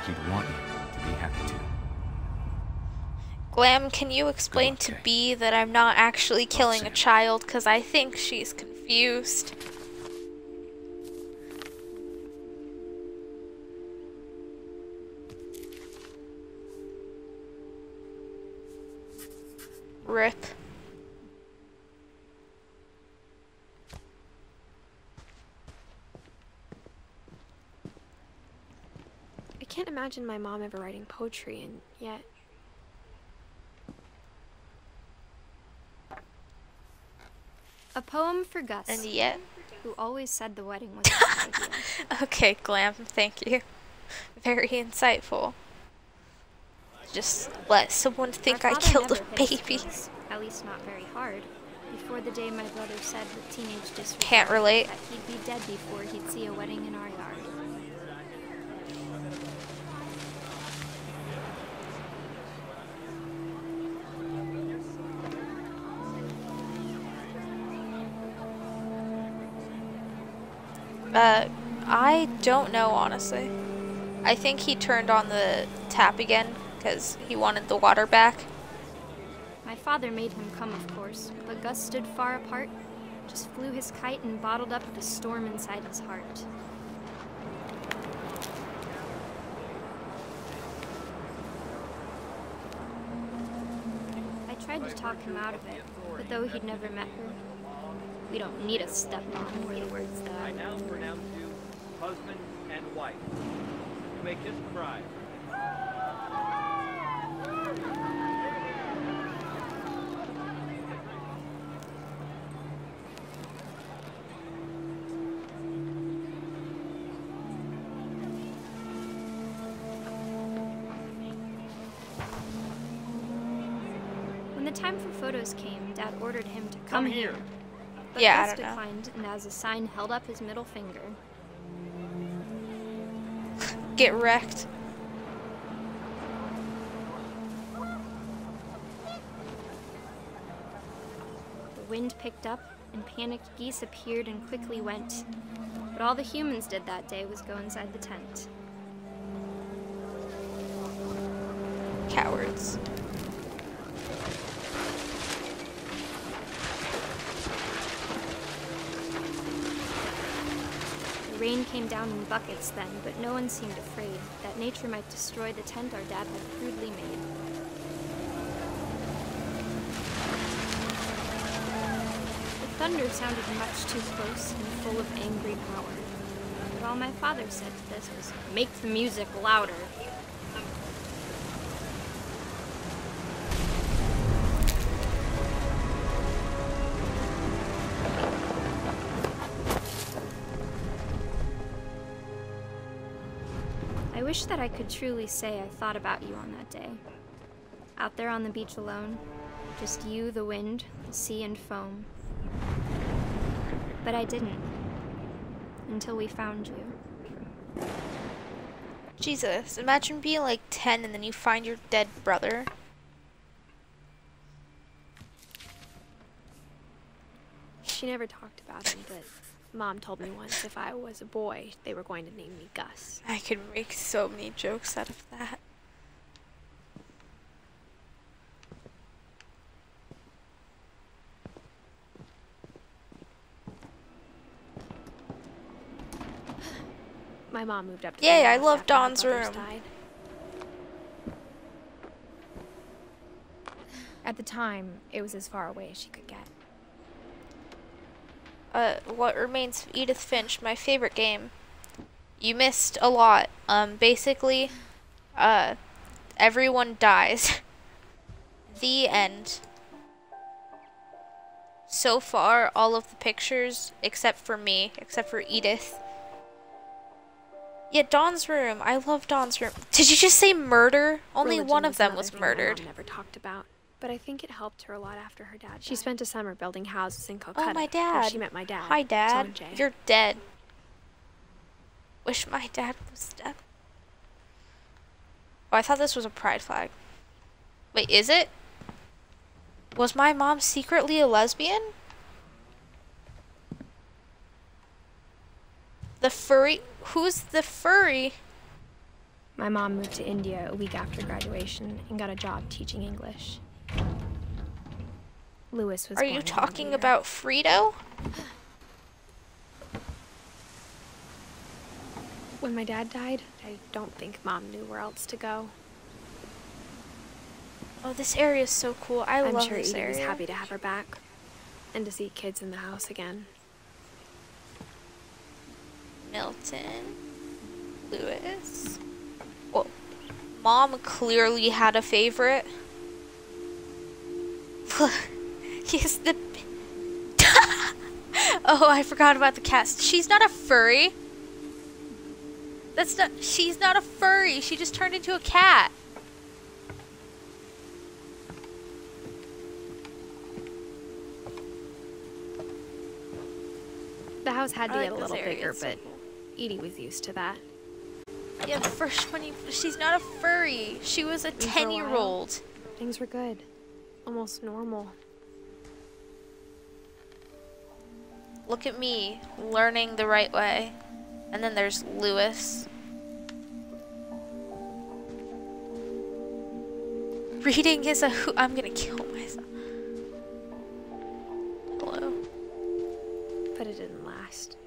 He'd want you to be happy too. Glam, can you explain to B that I'm not actually killing a child, because I think she's confused. Rip. I can't imagine my mom ever writing poetry, and yet... A poem for Gus. And yet... Who always said the wedding was a bad idea. Okay, Glam, thank you. Very insightful. Just let someone think I killed a baby. At least not very hard. Before the day my brother said with teenage disregard Can't relate. that he'd be dead before he'd see a wedding in our yard. I don't know, honestly. I think he turned on the tap again because he wanted the water back. My father made him come, of course, but Gus stood far apart, just flew his kite and bottled up the storm inside his heart. I tried to talk him out of it, but though he'd never met her, we don't need a stepmom, he words that. husband and wife. You may kiss the bride. When the time for photos came, Dad ordered him to come here. But Yeah, I Gus don't know. declined, and as a sign held up his middle finger. Get wrecked. The wind picked up, and panicked geese appeared and quickly went. But all the humans did that day was go inside the tent. Cowards. The rain came down in buckets then, but no one seemed afraid that nature might destroy the tent our dad had crudely made. The thunder sounded much too close and full of angry power. But all my father said to this was, "Make the music louder." I wish that I could truly say I thought about you on that day. Out there on the beach alone, just you, the wind, the sea, and foam. But I didn't. Until we found you. Jesus, imagine being like 10 and then you find your dead brother. She never talked about him, but Mom told me once if I was a boy, they were going to name me Gus. I could make so many jokes out of that. My mom moved up to Yay, the I house love after my Dawn's brothers room. died. At the time, it was as far away as she could get. What Remains of Edith Finch, my favorite game. You missed a lot. Basically, everyone dies. The end. So far, all of the pictures, except for me, except for Edith. Yeah, Dawn's room. I love Dawn's room. Did you just say murder? Only Religion one of them another was thing murdered. My mom never talked about, but I think it helped her a lot after her dad died. She spent a summer building houses in Calcutta. Oh, my where dad. she met my dad. Hi, Dad. Sanjay. You're dead. Wish my dad was dead. Oh, I thought this was a pride flag. Wait, is it? Was my mom secretly a lesbian? The furry? Who's the furry? My mom moved to India a week after graduation and got a job teaching English. Lewis was Are born you in talking India. about Frito? When my dad died, I don't think Mom knew where else to go. Oh, this area is so cool. I'm love sure this Edie was area. happy to have her back and to see kids in the house again. Milton. Lewis. Well, Mom clearly had a favorite. Yes, the... Oh, I forgot about the cat. She's not a furry. That's not... She's not a furry. She just turned into a cat. The house had to I get a like this little area, bigger, it's so but Edie was used to that. Yeah, the first one, she's not a furry. She was a And for a 10-year-old. Things were good. Almost normal. Look at me, learning the right way. And then there's Lewis. Reading is a I'm gonna kill myself. Hello. But it didn't last.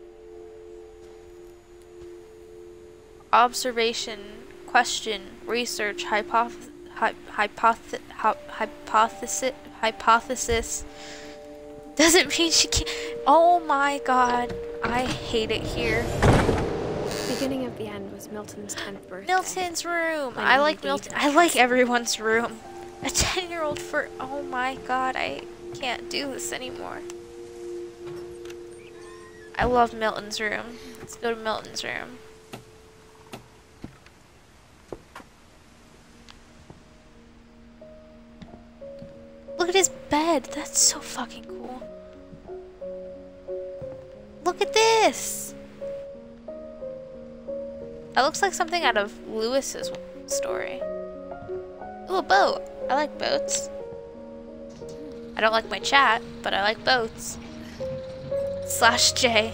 Observation, question, research, hypothesis. Doesn't mean she can't. Oh my god, I hate it here. beginning of the end was Milton's 10th birthday. Milton's room. When I he like gave Milton. her I like everyone's room. A 10-year-old for. Oh my god, I can't do this anymore. I love Milton's room. Let's go to Milton's room. Look at his bed. That's so fucking cool. Look at this. That looks like something out of Lewis's story. Ooh, a boat. I like boats. I don't like my chat, but I like boats. /J.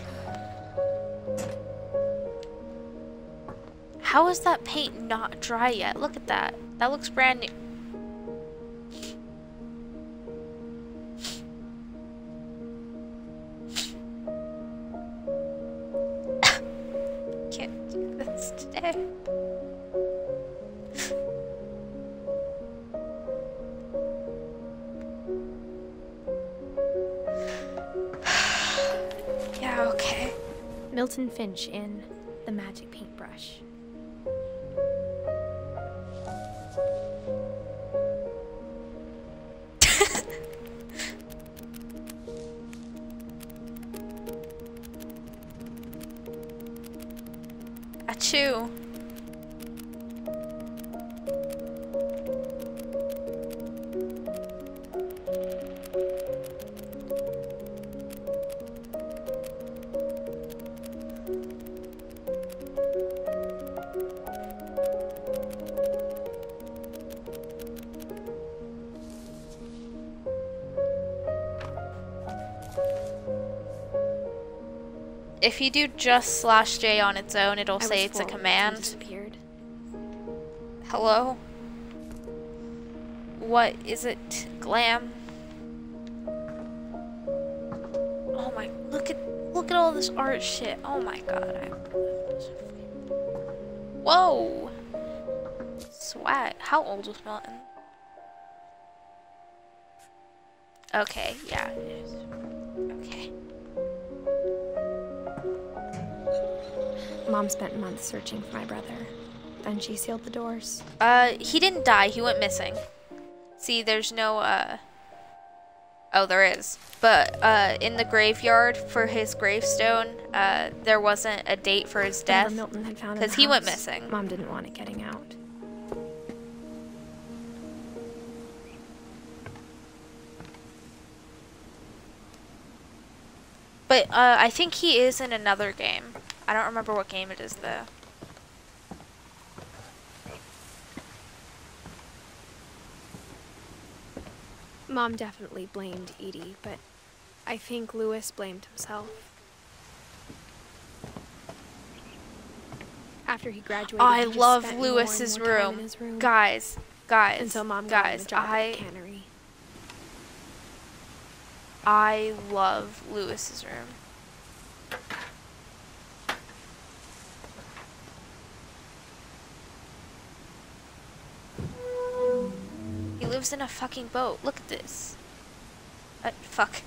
How is that paint not dry yet? Look at that. That looks brand new. Can't do this today. Yeah, okay. Milton Finch in The Magic Paintbrush. Achoo. If you do just /J on its own, it'll say it's a command. Disappeared. Hello? What is it? Glam? Oh my, look at all this art shit. Oh my god. Whoa! Swag. How old was Milton? Okay, yeah. Okay. Mom spent months searching for my brother. Then she sealed the doors. He didn't die. He went missing. See, there's no, oh, there is. But, in the graveyard for his gravestone, there wasn't a date for his death. Milton had found because he went missing. Mom didn't want it getting out. But, I think he is in another game. I don't remember what game it is, though. Mom definitely blamed Edie, but I think Lewis blamed himself. After he graduated, I he just love spent Lewis's more and more time room. in his room. Guys, Until Mom got him guys, a job at the cannery. I love Lewis's room. He lives in a fucking boat. Look at this. Fuck.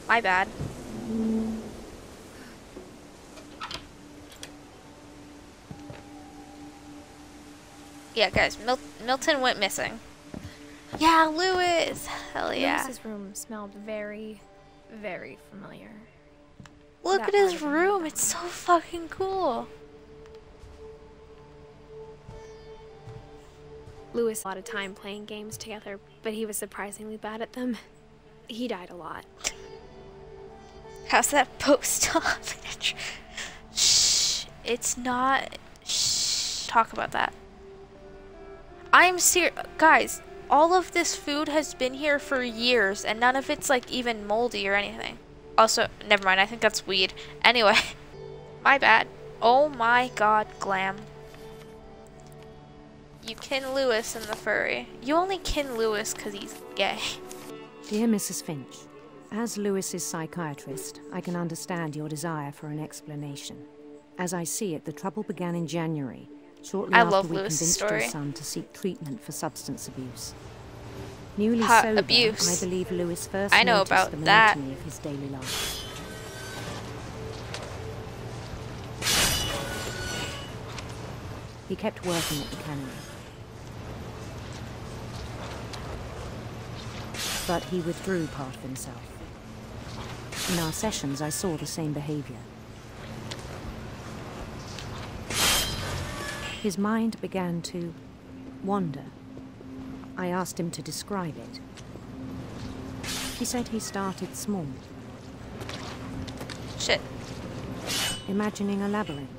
My bad. Yeah, guys, Milton went missing. Yeah, Lewis! Hell yeah. Lewis's room smelled very, very familiar. Look at his room. It's so fucking cool. Lewis had a lot of time playing games together, but he was surprisingly bad at them. He died a lot. How's that post on? Shh. It's not. Shh. Talk about that. I'm serious. Guys, all of this food has been here for years, and none of it's like even moldy or anything. Also, never mind. I think that's weed. Anyway. My bad. Oh my god, Glam. You kin Lewis in the furry. You only kin Lewis because he's gay. Dear Mrs. Finch, as Lewis's psychiatrist, I can understand your desire for an explanation. As I see it, the trouble began in January, shortly after we convinced your son to seek treatment for substance abuse. Newly sober, abuse. I believe Lewis first I know noticed about the that. monotony of his daily life. He kept working at the cannery. But he withdrew part of himself. In our sessions, I saw the same behavior. His mind began to wander. I asked him to describe it. He said he started small. Shit. Imagining a labyrinth.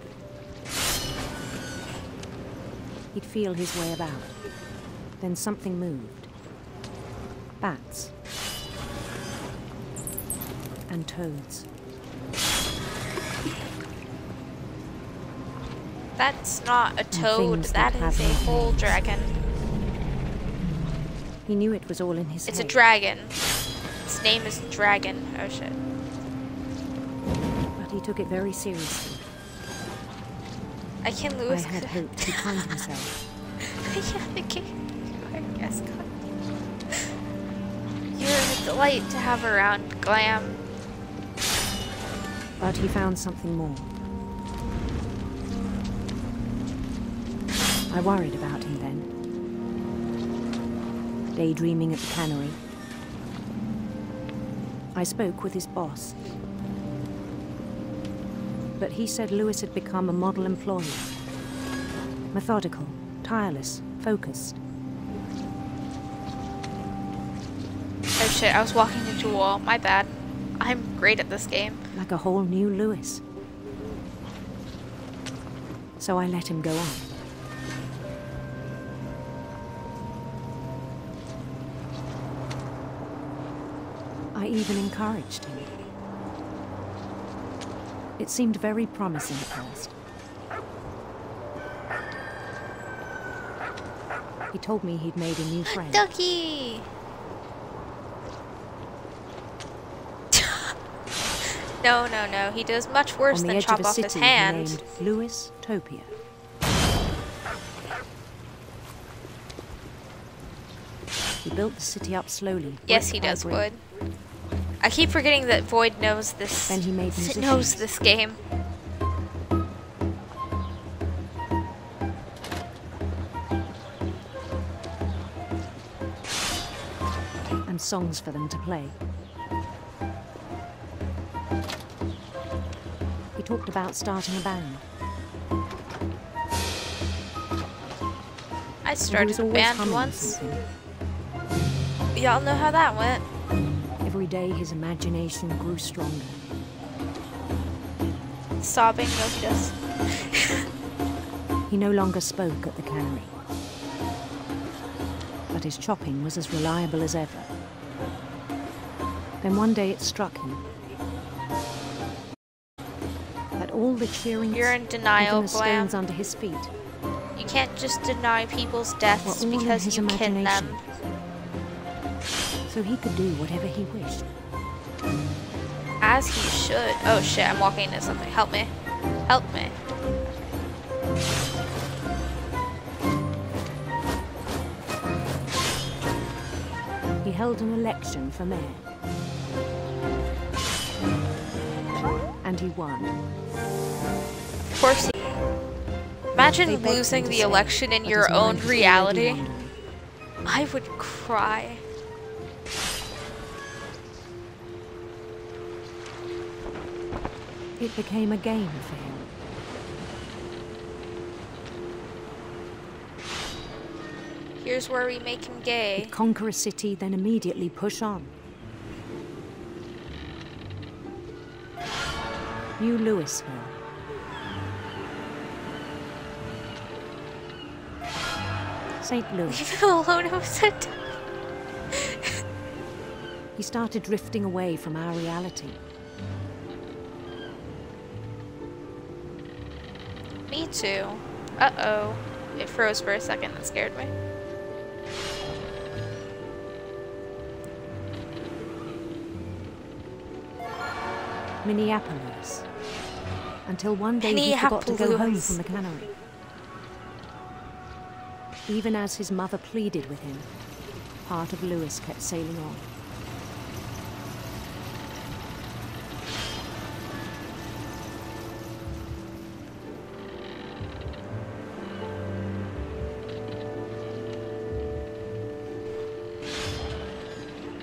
He'd feel his way about. Then something moved. Bats. And toads. That's not a toad, that is a whole dragon. He knew it was all in his head. It's a dragon. Its name is Dragon. Oh shit. But he took it very seriously. I Lewis had hoped he'd find himself. Yes, God. You're a delight to have around, Glam. But he found something more. I worried about him then. Daydreaming at the cannery. I spoke with his boss. But he said Lewis had become a model employee. Methodical, tireless, focused. Oh shit, I was walking into a wall. My bad. I'm great at this game. Like a whole new Lewis. So I let him go on. I even encouraged him. It seemed very promising at first. He told me he'd made a new friend. Ducky! No. He does much worse than chop off his hand. On the edge of a city named Lewis Topia. He built the city up slowly. Yes, he does, Void. I keep forgetting that Void knows this. Then he made knows this game. And songs for them to play. He talked about starting a band. I started a band once. Y'all know how that went. Every day his imagination grew stronger. Sobbing, no, he does. He no longer spoke at the cannery. But his chopping was as reliable as ever. Then one day it struck him that all the cheering, you're in denial, even the stones under his feet, you can't just deny people's deaths because you kin them. So he could do whatever he wished. As he should. Oh shit, I'm walking into something. Help me. Help me. He held an election for mayor. And he won. Of course he... Imagine losing the election in your own reality. I would cry. It became a game for him. Here's where we make him gay. He'd conquer a city, then immediately push on. New Louisville. St. Louis. Leave him alone, I was so tired. He started drifting away from our reality. Me too. Uh-oh. It froze for a second and scared me. Minneapolis. Until one day he forgot to go home from the cannery. Even as his mother pleaded with him, part of Lewis kept sailing on.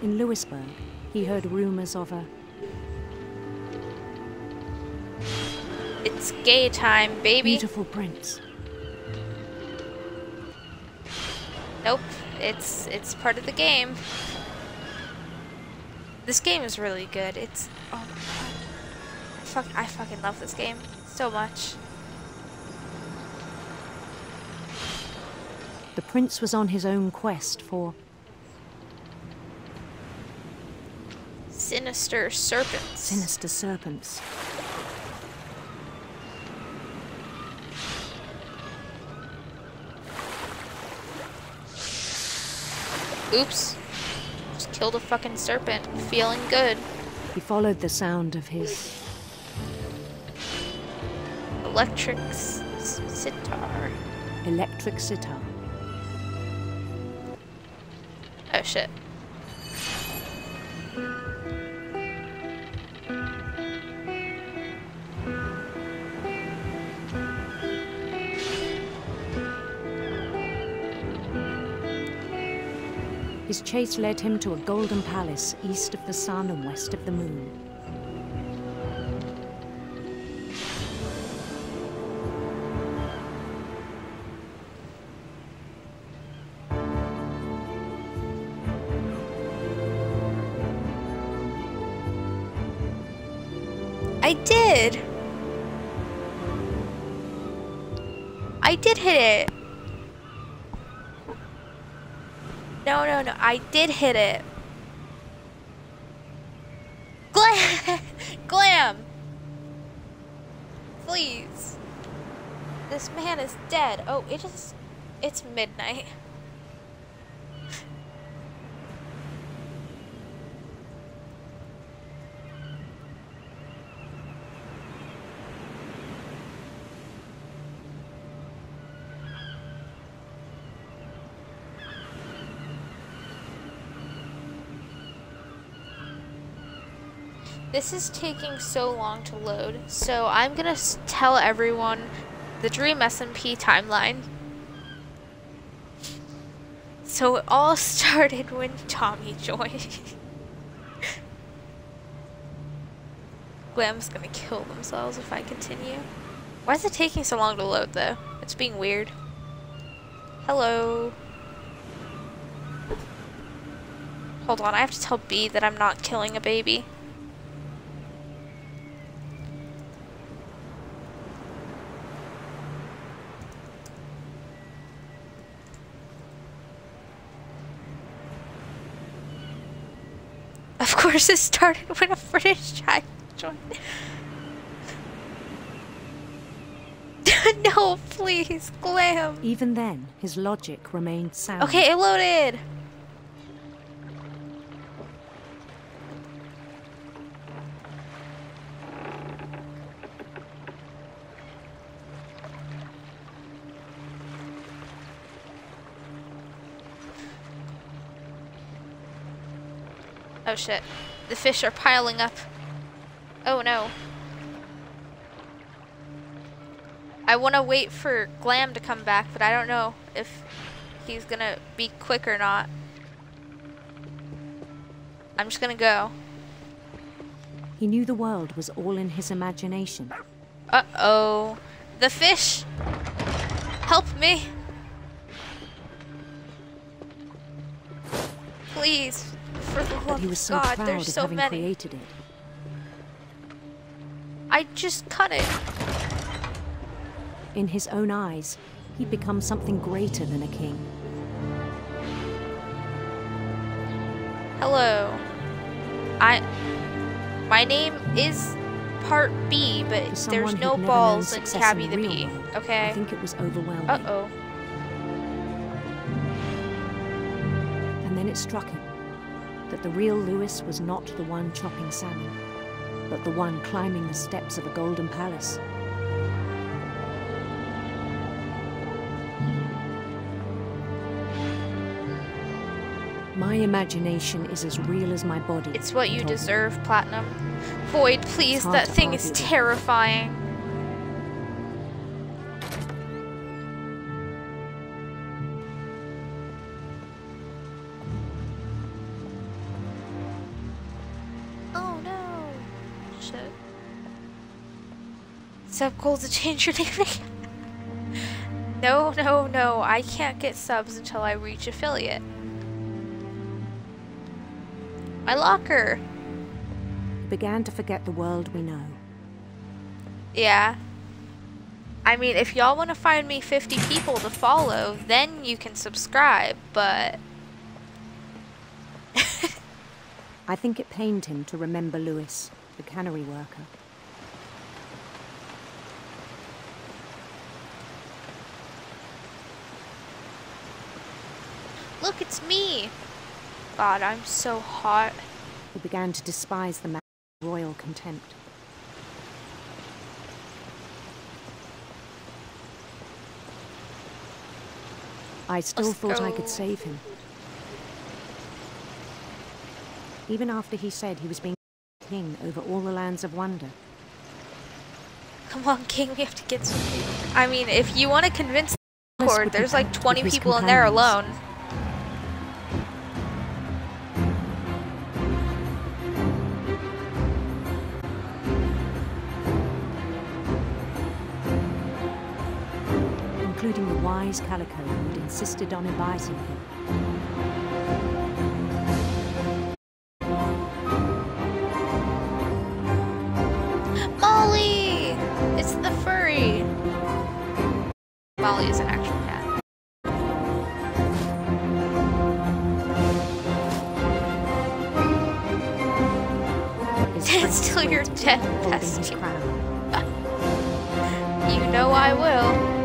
In Louisburg, he heard rumors of a... It's gay time, baby. Beautiful prince. Nope, it's part of the game. This game is really good. It's, oh my god. I fucking love this game so much. The prince was on his own quest for... Sinister serpents. Sinister serpents. Oops. Just killed a fucking serpent. Feeling good. He followed the sound of his... Electric sitar. Electric sitar. Oh shit. His chase led him to a golden palace east of the sun and west of the moon. I did! I did hit it! No, I did hit it. Glam! Glam! Please. This man is dead. Oh, it's midnight. This is taking so long to load, so I'm gonna tell everyone the Dream SMP timeline. So it all started when Tommy joined. Glam's gonna kill themselves if I continue. Why is it taking so long to load though? It's being weird. Hello. Hold on, I have to tell B that I'm not killing a baby. Of course it started when a British child joined. No, please, Glam. Even then, his logic remained sound. Okay, it loaded. Oh shit. The fish are piling up. Oh no. I want to wait for Glam to come back, but I don't know if he's gonna be quick or not. I'm just gonna go. He knew the world was all in his imagination. Uh-oh. The fish! Help me! Please, for the love He was of so God, proud there's of so having many. created it. I just cut it. In his own eyes, he'd become something greater than a king. Hello. My name is Part B, but there's no balls in Cabby the Bee. Okay. I think it was overwhelming. Uh-oh. And then it struck him that the real Lewis was not the one chopping salmon, but the one climbing the steps of a golden palace. My imagination is as real as my body. It's what you deserve, Platinum. Void, please, that thing is terrifying. Sub goal to change your name. No, no, no. I can't get subs until I reach affiliate. My locker. Began to forget the world we know. Yeah. I mean, if y'all want to find me 50 people to follow, then you can subscribe, but... I think it pained him to remember Lewis, the cannery worker. Look, it's me! God, I'm so hot. He began to despise the man with royal contempt. I still thought I could save him. Even after he said he was being king over all the lands of wonder. Come on, King, we have to get some people. I mean, if you want to convince the Discord, there's like 20 people in there alone. Including the wise Calico who had insisted on inviting him. Molly! It's the furry! Molly is an actual cat. It's still your dead bestie. You know I will.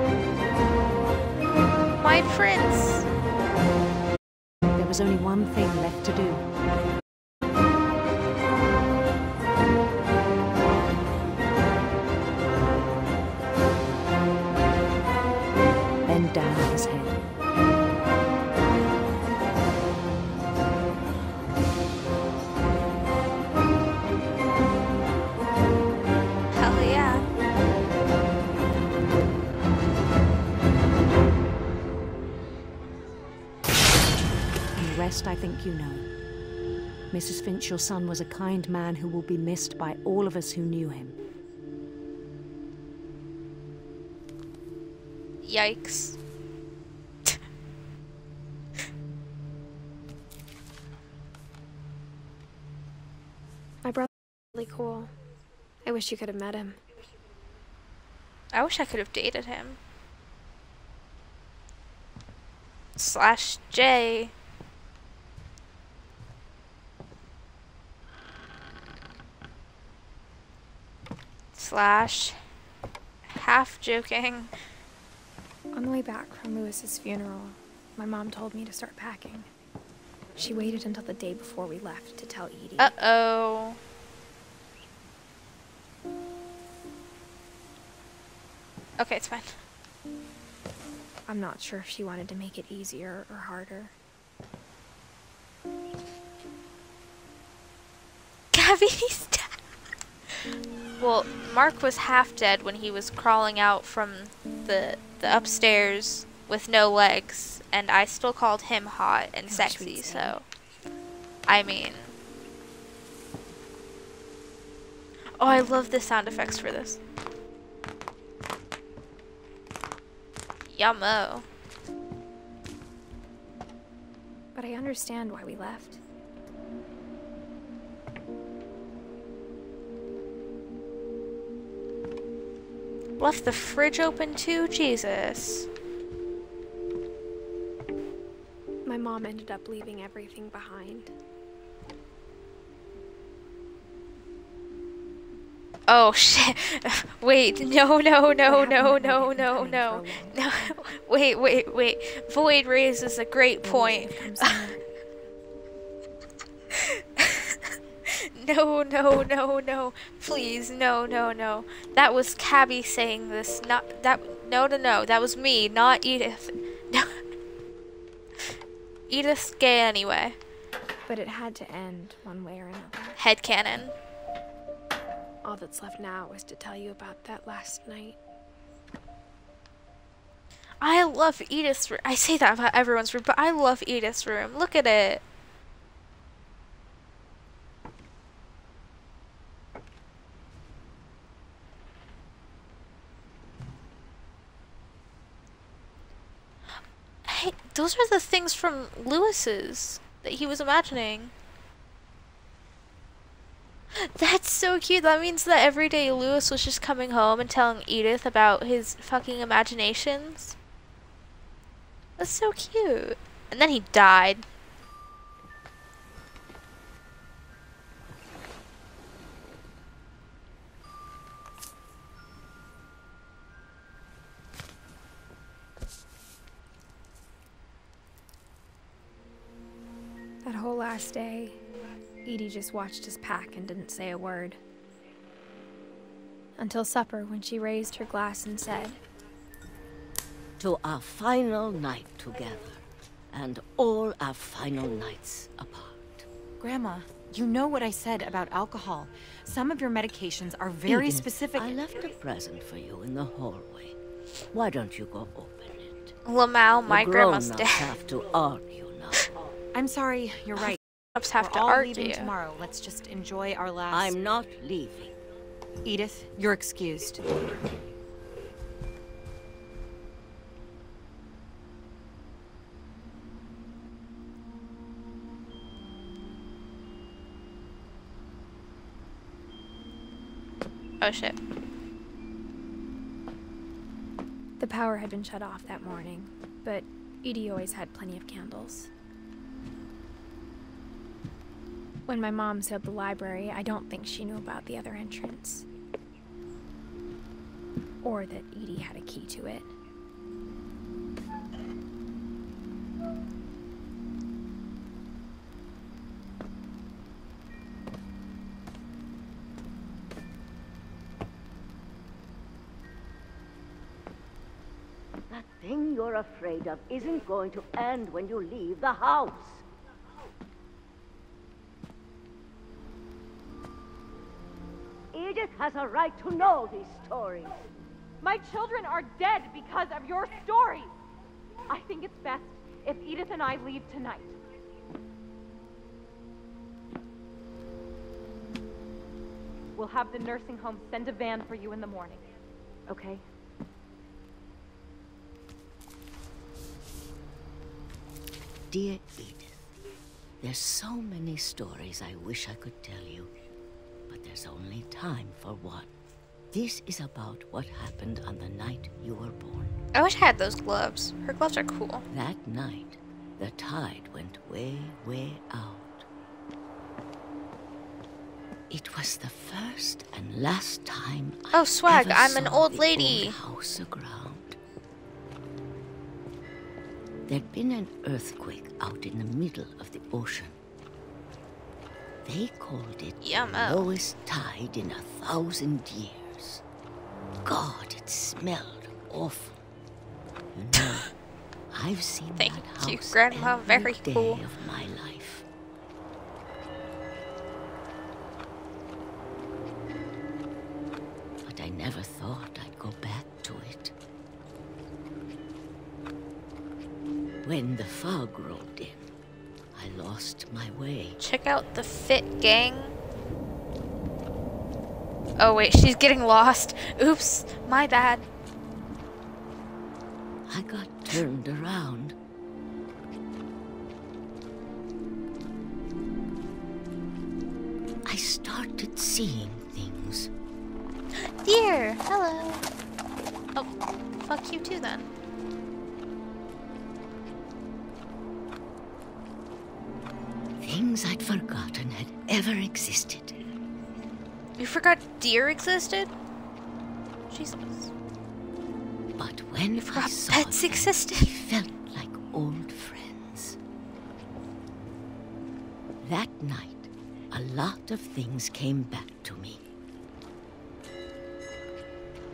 My prince! There was only one thing left to do. Bend down his head. Hell yeah. The rest I think you know. Mrs. Finch, your son was a kind man who will be missed by all of us who knew him. Yikes. My brother's really cool. I wish you could have met him. I wish I could have dated him. /J. /half joking. On the way back from Lewis's funeral, my mom told me to start packing. She waited until the day before we left to tell Edie. Uh-oh. Okay, it's fine. I'm not sure if she wanted to make it easier or harder. Gabby's dead. Well, Mark was half dead when he was crawling out from the upstairs with no legs, and I still called him hot and sexy, so... I mean... Oh, I love the sound effects for this. Yummo. But I understand why we left. Left the fridge open too? Jesus. My mom ended up leaving everything behind. Oh shit. Wait, no. Wait. Void raises a great point. No. Please, no. That was Cabby saying this, not that. No. That was me, not Edith. No. Edith's gay anyway. But it had to end one way or another. Headcanon. All that's left now is to tell you about that last night. I love Edith's room. I say that about everyone's room, but I love Edith's room. Look at it. Wait, those are the things from Lewis's that he was imagining. That's so cute. That means that every day Lewis was just coming home and telling Edith about his fucking imaginations. That's so cute. And then he died. That whole last day, Edie just watched us pack and didn't say a word. Until supper, when she raised her glass and said, "To our final night together, and all our final nights apart." Grandma, you know what I said about alcohol. Some of your medications are very Edith, specific. I left a present for you in the hallway. Why don't you go open it? Lamau, my grandma's dead. Have to argue now. I'm sorry, you're right. Have to We're all argue. leaving tomorrow. Let's just enjoy our last... I'm not leaving. Edith, you're excused. Oh shit. The power had been shut off that morning, but Edie always had plenty of candles. When my mom sealed the library, I don't think she knew about the other entrance. Or that Edie had a key to it. That thing you're afraid of isn't going to end when you leave the house. Edith has a right to know these stories. My children are dead because of your stories. I think it's best if Edith and I leave tonight. We'll have the nursing home send a van for you in the morning, okay? Dear Edith, there's so many stories I wish I could tell you, but there's only time for one. This is about what happened on the night you were born. I wish I had those gloves. Her gloves are cool. That night, the tide went way, way out. It was the first and last time Oh, I swag, ever I'm an saw old the lady. old house aground. There'd been an earthquake out in the middle of the ocean. They called it the lowest tide in 1,000 years. God, it smelled awful. You know, I've seen that house you, Grandma. every Very day cool. of my life. But I never thought I'd go back to it. When the fog rolled in, I lost my way. Check out the fit gang. Oh wait, she's getting lost. Oops, my bad. I got turned around. I started seeing things. Dear, hello. Oh, fuck you too then. Things I'd forgotten had ever existed. You forgot deer existed? Jesus. But when I saw pets them, existed, they felt like old friends. That night, a lot of things came back to me.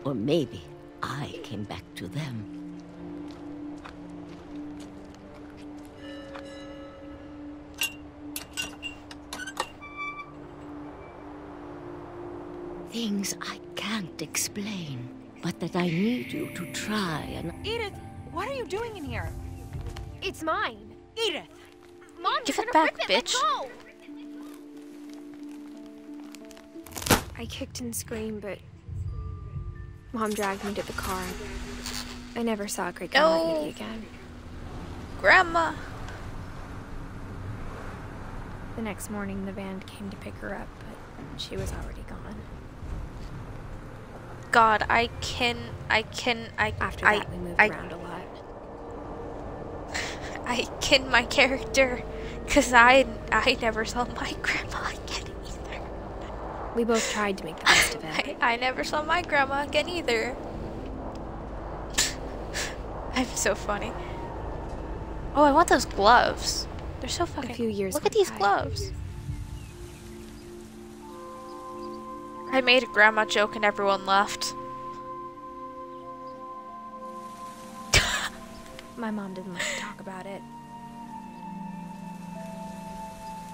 Or maybe I came back to them. Things I can't explain, but that I need you to try and... Edith, what are you doing in here? It's mine. Edith! Mom, give you're it gonna back, rip it. bitch. Let go. I kicked and screamed, but Mom dragged me to the car. I never saw a great girl like Edie again. Grandma! The next morning, the van came to pick her up, but she was already gone. God, After that, we moved around a lot. I kin my character, because I never saw my grandma again either. We both tried to make the best of it. I never saw my grandma again either. I'm so funny. Oh, I want those gloves. They're so fucking... A few years Look at these gloves. I made a grandma joke and everyone left. My mom didn't like to talk about it.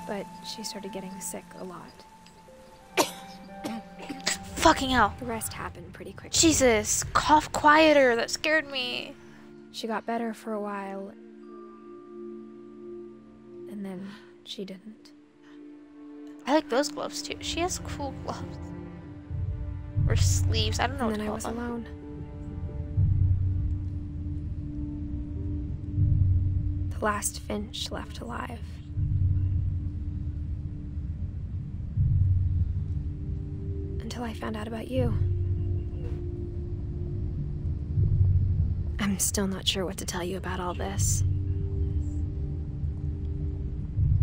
But she started getting sick a lot. Fucking hell. The rest happened pretty quickly. Jesus, cough quieter. That scared me. She got better for a while. And then she didn't. I like those gloves too. She has cool gloves. Or sleeves. I don't know what to call them. And then I was alone. The last Finch left alive. Until I found out about you. I'm still not sure what to tell you about all this.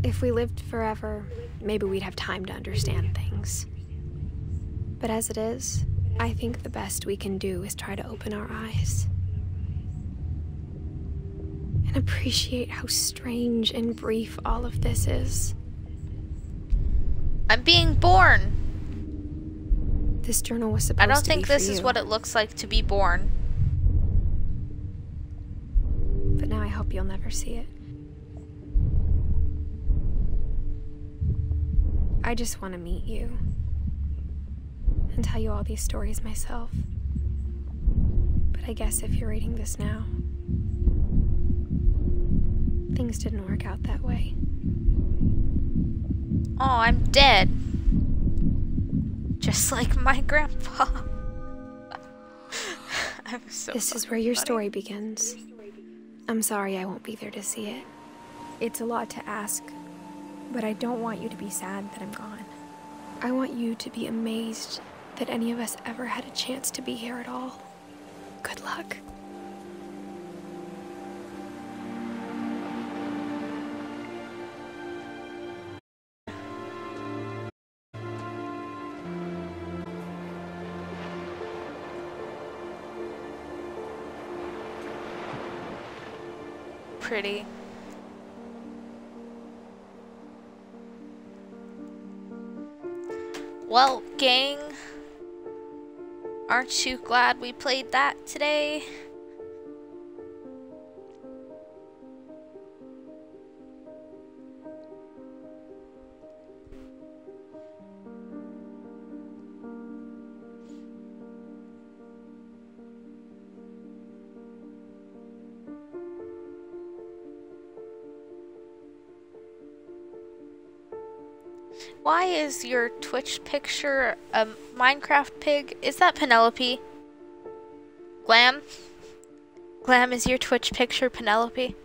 If we lived forever, maybe we'd have time to understand things. But as it is, I think the best we can do is try to open our eyes. And appreciate how strange and brief all of this is. I'm being born! This journal was supposed to be for you. I don't think this is what it looks like to be born. But now I hope you'll never see it. I just want to meet you. And tell you all these stories myself. But I guess if you're reading this now, things didn't work out that way. Oh, I'm dead. Just like my grandpa. I'm so This is where your story begins. I'm sorry I won't be there to see it. It's a lot to ask, but I don't want you to be sad that I'm gone. I want you to be amazed that any of us ever had a chance to be here at all. Good luck. Pretty. Well, gang, aren't you glad we played that today? Why is your Twitch picture a Minecraft pig? Is that Penelope? Glam? Glam, is your Twitch picture Penelope?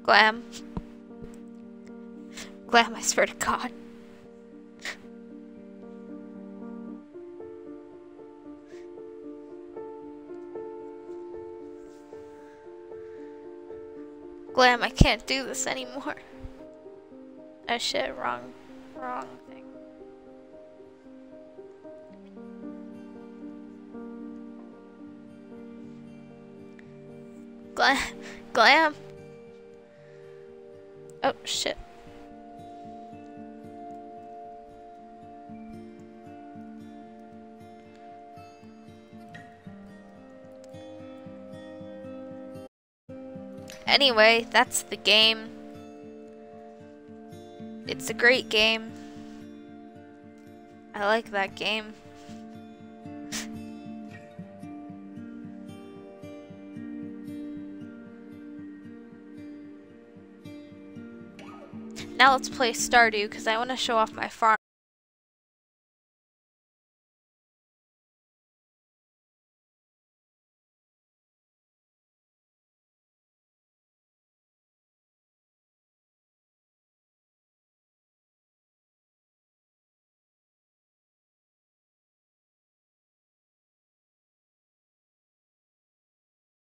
Glam? Glam, I swear to God. Glam, I can't do this anymore. Oh shit, wrong thing. Glam. Oh shit. Anyway, that's the game. It's a great game. I like that game. Now let's play Stardew because I want to show off my farm.